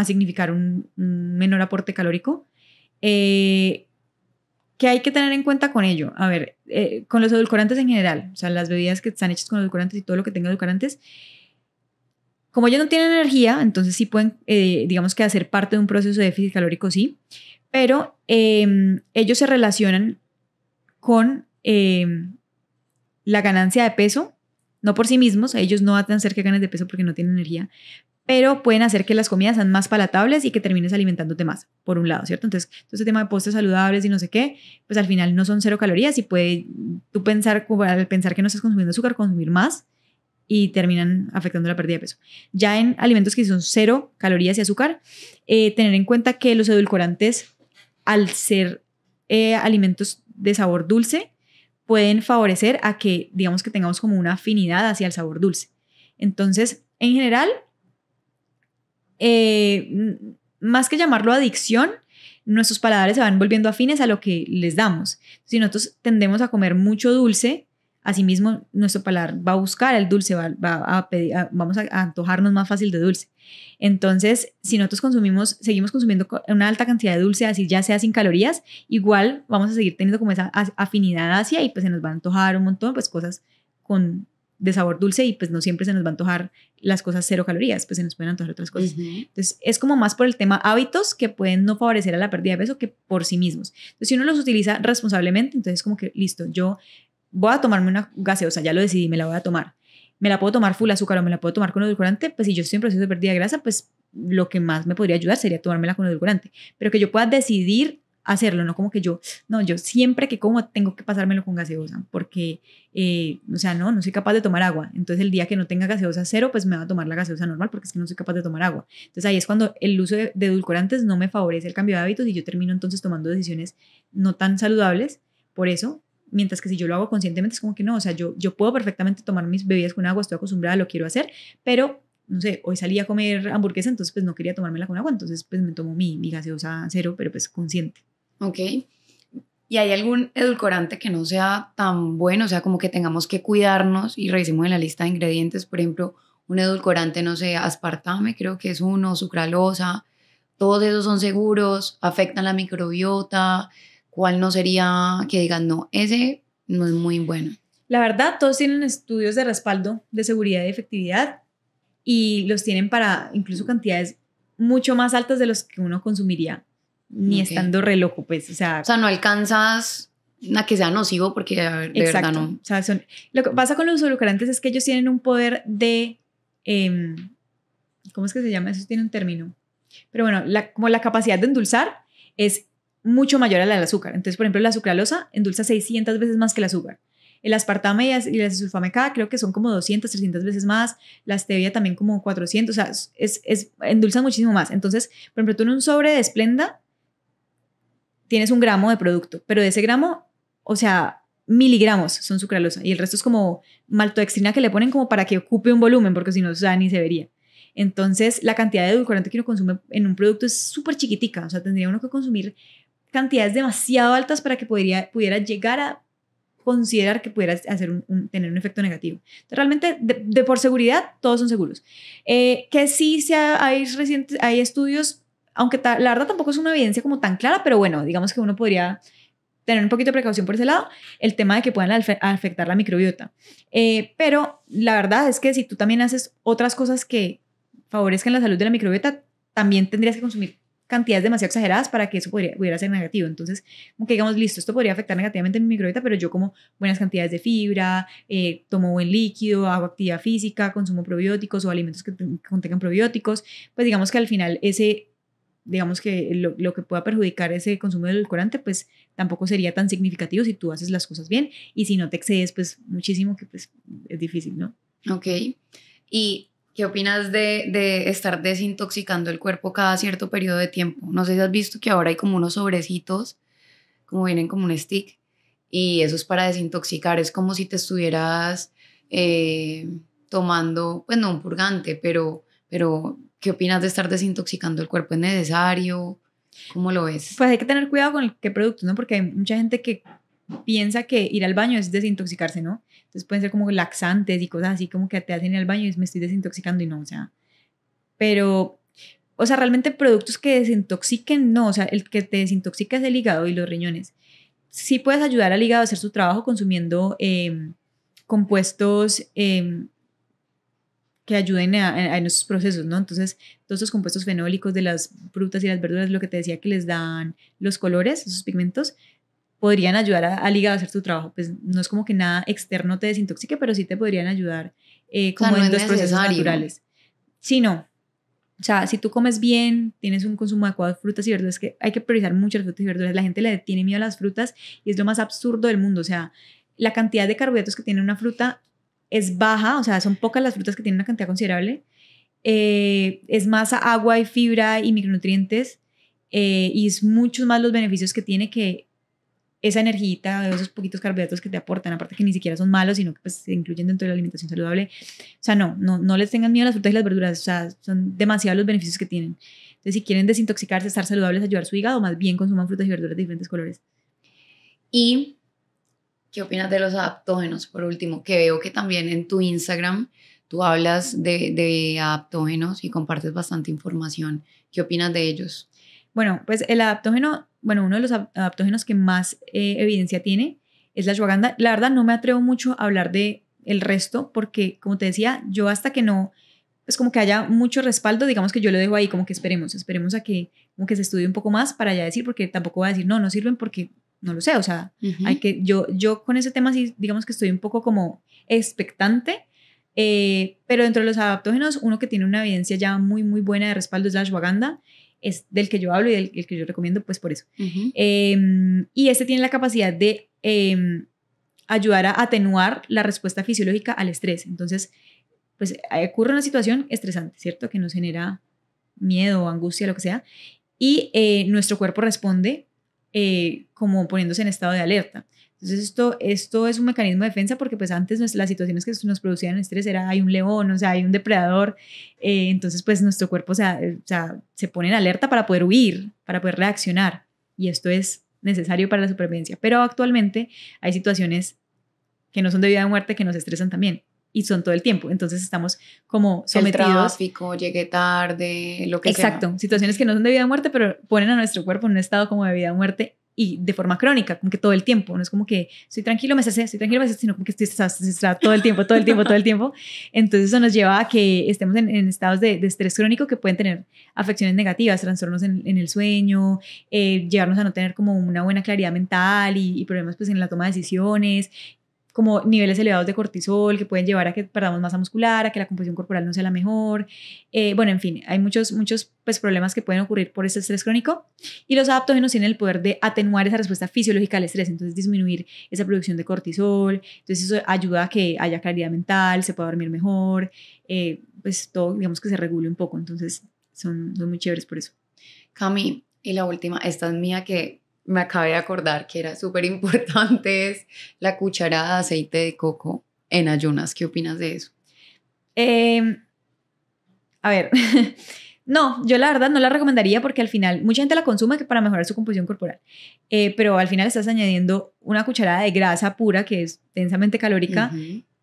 significar un menor aporte calórico. ¿Qué hay que tener en cuenta con ello? A ver, con los edulcorantes en general, o sea, las bebidas que están hechas con edulcorantes y todo lo que tenga edulcorantes, como ellos no tienen energía, entonces sí pueden, digamos que hacer parte de un proceso de déficit calórico, sí, pero ellos se relacionan con la ganancia de peso, no por sí mismos, ellos no van a hacer que ganes de peso porque no tienen energía, pero pueden hacer que las comidas sean más palatables y que termines alimentándote más, por un lado, ¿cierto? Entonces, todo este tema de postres saludables y no sé qué, pues al final no son 0 calorías y puede tú pensar, al pensar que no estás consumiendo azúcar, consumir más y terminan afectando la pérdida de peso. Ya en alimentos que son 0 calorías y azúcar, tener en cuenta que los edulcorantes, al ser alimentos de sabor dulce, pueden favorecer a que, digamos que tengamos como una afinidad hacia el sabor dulce. Entonces, en general, más que llamarlo adicción, nuestros paladares se van volviendo afines a lo que les damos. Si nosotros tendemos a comer mucho dulce, asimismo nuestro paladar va a buscar el dulce, vamos a antojarnos más fácil de dulce. Entonces, si nosotros seguimos consumiendo una alta cantidad de dulce, así ya sea sin calorías, igual vamos a seguir teniendo como esa afinidad hacia y pues se nos va a antojar un montón, pues cosas de sabor dulce y pues no siempre se nos va a antojar las cosas 0 calorías, pues se nos pueden antojar otras cosas. Entonces es como más por el tema hábitos que pueden no favorecer a la pérdida de peso que por sí mismos. Entonces si uno los utiliza responsablemente, entonces como que listo, yo voy a tomarme una gaseosa, ya lo decidí, me la voy a tomar. Me la puedo tomar full azúcar o me la puedo tomar con edulcorante, pues si yo estoy en proceso de pérdida de grasa, pues lo que más me podría ayudar sería tomármela con edulcorante. Pero que yo pueda decidir hacerlo, no como que yo siempre que como tengo que pasármelo con gaseosa, porque, o sea, no soy capaz de tomar agua. Entonces el día que no tenga gaseosa 0, pues me va a tomar la gaseosa normal, porque es que no soy capaz de tomar agua. Entonces ahí es cuando el uso de edulcorantes no me favorece el cambio de hábitos y yo termino entonces tomando decisiones no tan saludables por eso. Mientras que si yo lo hago conscientemente es como que no, o sea, yo puedo perfectamente tomar mis bebidas con agua, estoy acostumbrada, lo quiero hacer, pero no sé, hoy salí a comer hamburguesa, entonces pues no quería tomármela con agua, entonces pues me tomo mi gaseosa 0, pero pues consciente. Ok. ¿Y hay algún edulcorante que no sea tan bueno? O sea, como que tengamos que cuidarnos y revisemos en la lista de ingredientes, por ejemplo, un edulcorante, no sé, aspartame, creo que es uno, sucralosa, todos esos son seguros, afectan la microbiota. ¿Cuál no sería que digan, no, ese no es muy bueno? La verdad, todos tienen estudios de respaldo de seguridad y efectividad y los tienen para incluso cantidades mucho más altas de los que uno consumiría, ni estando re loco, pues, o sea, no alcanzas a que sea nocivo porque de verdad no. O sea, lo que pasa con los edulcorantes es que ellos tienen un poder de, ¿cómo es que se llama? Eso tiene un término. Pero bueno, como la capacidad de endulzar es mucho mayor a la del azúcar. Entonces, por ejemplo, la sucralosa endulza 600 veces más que el azúcar. El aspartame y la sulfame-K creo que son como 200, 300 veces más. La stevia también como 400. O sea, endulzan muchísimo más. Entonces, por ejemplo, tú en un sobre de Splenda tienes 1 gramo de producto, pero de ese gramo, o sea, miligramos son sucralosa y el resto es como maltodextrina que le ponen como para que ocupe un volumen, porque si no, o sea, ni se vería. Entonces, la cantidad de edulcorante que uno consume en un producto es súper chiquitica. O sea, tendría uno que consumir cantidades demasiado altas para que pudiera llegar a considerar que pudiera tener un efecto negativo. Entonces, realmente, de por seguridad, todos son seguros. Que sí hay estudios, aunque la verdad tampoco es una evidencia como tan clara, pero bueno, digamos que uno podría tener un poquito de precaución por ese lado, el tema de que puedan afectar la microbiota. Pero la verdad es que si tú también haces otras cosas que favorezcan la salud de la microbiota, también tendrías que consumir cantidades demasiado exageradas para que eso pudiera ser negativo. Entonces, como que digamos, listo, esto podría afectar negativamente a mi microbiota, pero yo como buenas cantidades de fibra, tomo buen líquido, hago actividad física, consumo probióticos o alimentos que contengan probióticos, pues digamos que al final digamos que lo que pueda perjudicar ese consumo de edulcorante, pues tampoco sería tan significativo si tú haces las cosas bien y si no te excedes, pues muchísimo, que pues es difícil, ¿no? Ok. ¿Y qué opinas de estar desintoxicando el cuerpo cada cierto periodo de tiempo? No sé si has visto que ahora hay como unos sobrecitos, como vienen como un stick, y eso es para desintoxicar. Es como si te estuvieras tomando, pues no un purgante, pero ¿qué opinas de estar desintoxicando el cuerpo? ¿Es necesario? ¿Cómo lo ves? Pues hay que tener cuidado con qué productos, ¿no? Porque hay mucha gente que piensa que ir al baño es desintoxicarse, ¿no? Entonces pueden ser como laxantes y cosas así como que te hacen ir al baño y me estoy desintoxicando y no, o sea, pero, o sea, realmente productos que desintoxiquen, no, o sea, el que te desintoxica es el hígado y los riñones. Sí puedes ayudar al hígado a hacer su trabajo consumiendo compuestos que ayuden a esos procesos, ¿no? Entonces, todos esos compuestos fenólicos de las frutas y las verduras, lo que te decía que les dan los colores, esos pigmentos, podrían ayudar al hígado a hacer tu trabajo. Pues no es como que nada externo te desintoxique, pero sí te podrían ayudar como no en los procesos naturales. Sí, no. O sea, si tú comes bien, tienes un consumo adecuado de frutas y verduras, que hay que priorizar mucho las frutas y verduras. La gente le tiene miedo a las frutas y es lo más absurdo del mundo. O sea, la cantidad de carbohidratos que tiene una fruta es baja, o sea, son pocas las frutas que tienen una cantidad considerable. Es más agua y fibra y micronutrientes y es muchos más los beneficios que tiene que esa energía de esos poquitos carbohidratos que te aportan, aparte que ni siquiera son malos, sino que pues, se incluyen dentro de la alimentación saludable. O sea, no les tengan miedo a las frutas y las verduras, o sea, son demasiados los beneficios que tienen. Entonces, si quieren desintoxicarse, estar saludables, ayudar a su hígado, más bien consuman frutas y verduras de diferentes colores. ¿Y qué opinas de los adaptógenos, por último? Que veo que también en tu Instagram tú hablas de adaptógenos y compartes bastante información. ¿Qué opinas de ellos? Bueno, pues el adaptógeno, bueno, uno de los adaptógenos que más evidencia tiene es la ashwagandha. La verdad no me atrevo mucho a hablar de el resto porque, como te decía, yo hasta que no, pues como que haya mucho respaldo, digamos que yo lo dejo ahí, como que esperemos a que, como que se estudie un poco más para ya decir, porque tampoco voy a decir, no sirven porque no lo sé, o sea, hay que, yo con ese tema sí, digamos que estoy un poco como expectante, pero dentro de los adaptógenos, uno que tiene una evidencia ya muy, muy buena de respaldo es la ashwagandha, es del que yo hablo y del que yo recomiendo, pues por eso. Y este tiene la capacidad de ayudar a atenuar la respuesta fisiológica al estrés. Entonces, pues ocurre una situación estresante, ¿cierto? Que nos genera miedo, angustia, lo que sea, y nuestro cuerpo responde como poniéndose en estado de alerta. Entonces esto es un mecanismo de defensa porque pues antes las situaciones que nos producían estrés era hay un león, o sea, hay un depredador, entonces pues nuestro cuerpo se pone en alerta para poder huir, para poder reaccionar y esto es necesario para la supervivencia. Pero actualmente hay situaciones que no son de vida o muerte que nos estresan también y son todo el tiempo. Entonces estamos como sometidos. El tráfico, llegué tarde, lo que sea. Exacto, situaciones que no son de vida o muerte, pero ponen a nuestro cuerpo en un estado como de vida o muerte y de forma crónica, como que todo el tiempo. No es como que estoy tranquilo, me cesé, sino como que estoy estresada todo el tiempo, todo el tiempo, todo el tiempo. Entonces eso nos lleva a que estemos en estados de estrés crónico que pueden tener afecciones negativas, trastornos en el sueño, llevarnos a no tener como una buena claridad mental y problemas pues en la toma de decisiones, como niveles elevados de cortisol que pueden llevar a que perdamos masa muscular, a que la composición corporal no sea la mejor. Bueno, en fin, hay muchos pues, problemas que pueden ocurrir por este estrés crónico y los adaptógenos tienen el poder de atenuar esa respuesta fisiológica al estrés, entonces disminuir esa producción de cortisol, entonces eso ayuda a que haya claridad mental, se pueda dormir mejor, pues todo, digamos que se regule un poco, entonces son muy chéveres por eso. Cami, y la última, esta es mía que me acabé de acordar que era súper importante, es la cucharada de aceite de coco en ayunas. ¿Qué opinas de eso? A ver, no, yo la verdad no la recomendaría porque al final mucha gente la consume para mejorar su composición corporal, pero al final estás añadiendo una cucharada de grasa pura que es densamente calórica,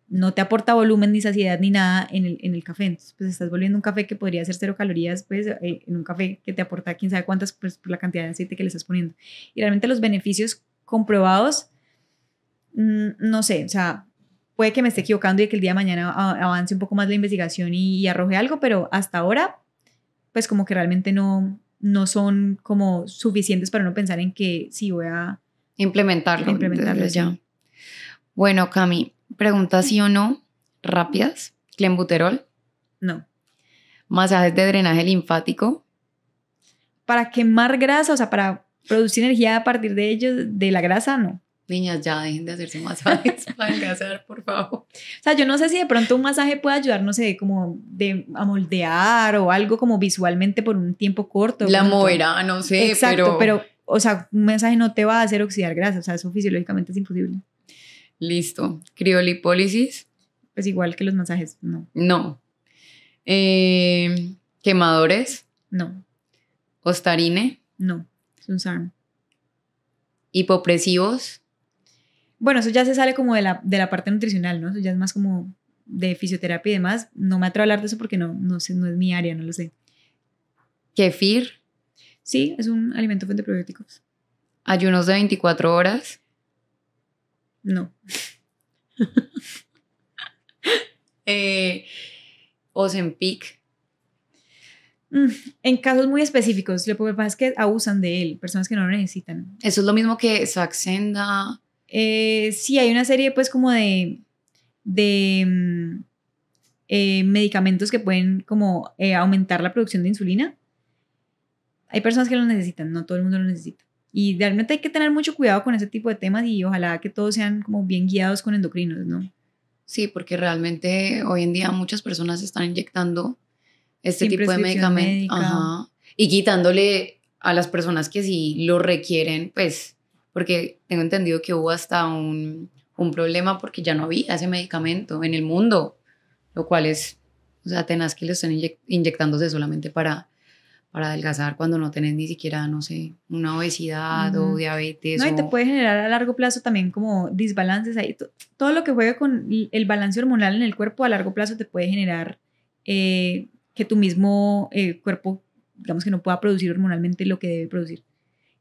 no te aporta volumen ni saciedad ni nada en el café. Entonces, pues estás volviendo un café que podría ser 0 calorías, pues en un café que te aporta quién sabe cuántas, pues por la cantidad de aceite que le estás poniendo. Y realmente los beneficios comprobados, no sé, o sea, puede que me esté equivocando y que el día de mañana avance un poco más la investigación y arroje algo, pero hasta ahora, pues como que realmente no son como suficientes para no pensar en que sí voy a implementarlo sí. ya. Bueno, Cami, pregunta sí o no, rápidas. ¿Clenbuterol? No. ¿Masajes de drenaje linfático? Para quemar grasa, o sea, para producir energía a partir de ellos, de la grasa, no. Niñas, ya dejen de hacerse masajes para adelgazar, por favor. O sea, yo no sé si de pronto un masaje puede ayudar, no sé, como a moldear o algo como visualmente por un tiempo corto. La moverá, no sé, exacto, pero, o sea, un masaje no te va a hacer oxidar grasa, o sea, eso fisiológicamente es imposible. Listo. ¿Criolipólisis? Pues igual que los masajes, no. No. ¿Quemadores? No. ¿Ostarine? No, es un SARM. ¿Hipopresivos? Bueno, eso ya se sale como de la parte nutricional, ¿no? Eso ya es más como de fisioterapia y demás. No me atrevo a hablar de eso porque no sé, no es mi área, no lo sé. ¿Kefir? Sí, es un alimento fuente de probióticos. ¿Ayunos de 24 horas? No. ¿Ozempic? En casos muy específicos, lo que pasa es que abusan de él, personas que no lo necesitan. ¿Eso es lo mismo que Saxenda? Sí, hay una serie pues como de medicamentos que pueden como aumentar la producción de insulina. Hay personas que lo necesitan, no todo el mundo lo necesita. Y realmente hay que tener mucho cuidado con ese tipo de temas y ojalá que todos sean como bien guiados con endocrinos, ¿no? Sí, porque realmente hoy en día muchas personas están inyectando este Sin tipo de medicamentos. Ajá. Y quitándole a las personas que sí lo requieren, pues, porque tengo entendido que hubo hasta un problema porque ya no había ese medicamento en el mundo, lo cual es, o sea, tenaz que lo estén inyectándose solamente para adelgazar cuando no tenés ni siquiera, no sé, una obesidad o diabetes. No, y te puede generar a largo plazo también como desbalances ahí. Todo lo que juega con el balance hormonal en el cuerpo a largo plazo te puede generar que tu mismo cuerpo, digamos que no pueda producir hormonalmente lo que debe producir.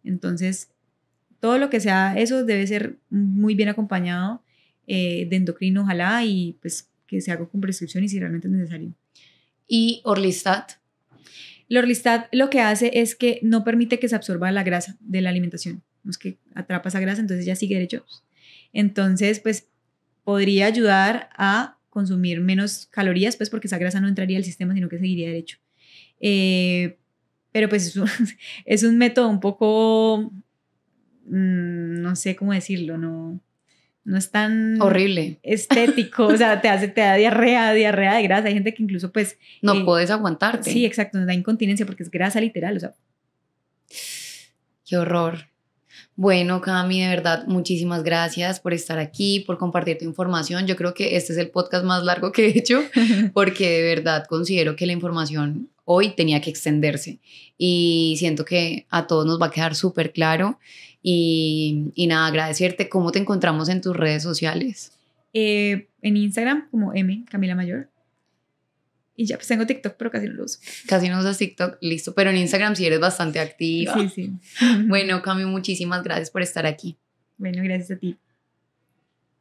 Entonces, todo lo que sea eso debe ser muy bien acompañado de endocrino, ojalá, y pues que se haga con prescripción y si realmente es necesario. ¿Y Orlistat? El Orlistat lo que hace es que no permite que se absorba la grasa de la alimentación. No es que atrapa esa grasa, entonces ya sigue derecho. Entonces, pues, podría ayudar a consumir menos calorías, pues, porque esa grasa no entraría al sistema, sino que seguiría derecho. Pero, pues, es un método un poco, no sé cómo decirlo, no es tan horrible, estético, o sea, te da diarrea de grasa. Hay gente que incluso pues no puedes aguantarte. Sí, exacto, nos da incontinencia porque es grasa literal, o sea. Qué horror. Bueno, Cami, de verdad, muchísimas gracias por estar aquí, por compartir tu información. Yo creo que este es el podcast más largo que he hecho porque de verdad considero que la información hoy tenía que extenderse. Y siento que a todos nos va a quedar súper claro. Y nada, agradecerte. ¿Cómo te encontramos en tus redes sociales? En Instagram como Camila Mayor. Y ya, pues tengo TikTok, pero casi no lo uso. Casi no usas TikTok, listo. Pero en Instagram sí eres bastante activa. Sí, sí. Bueno, Cami, muchísimas gracias por estar aquí. Bueno, gracias a ti.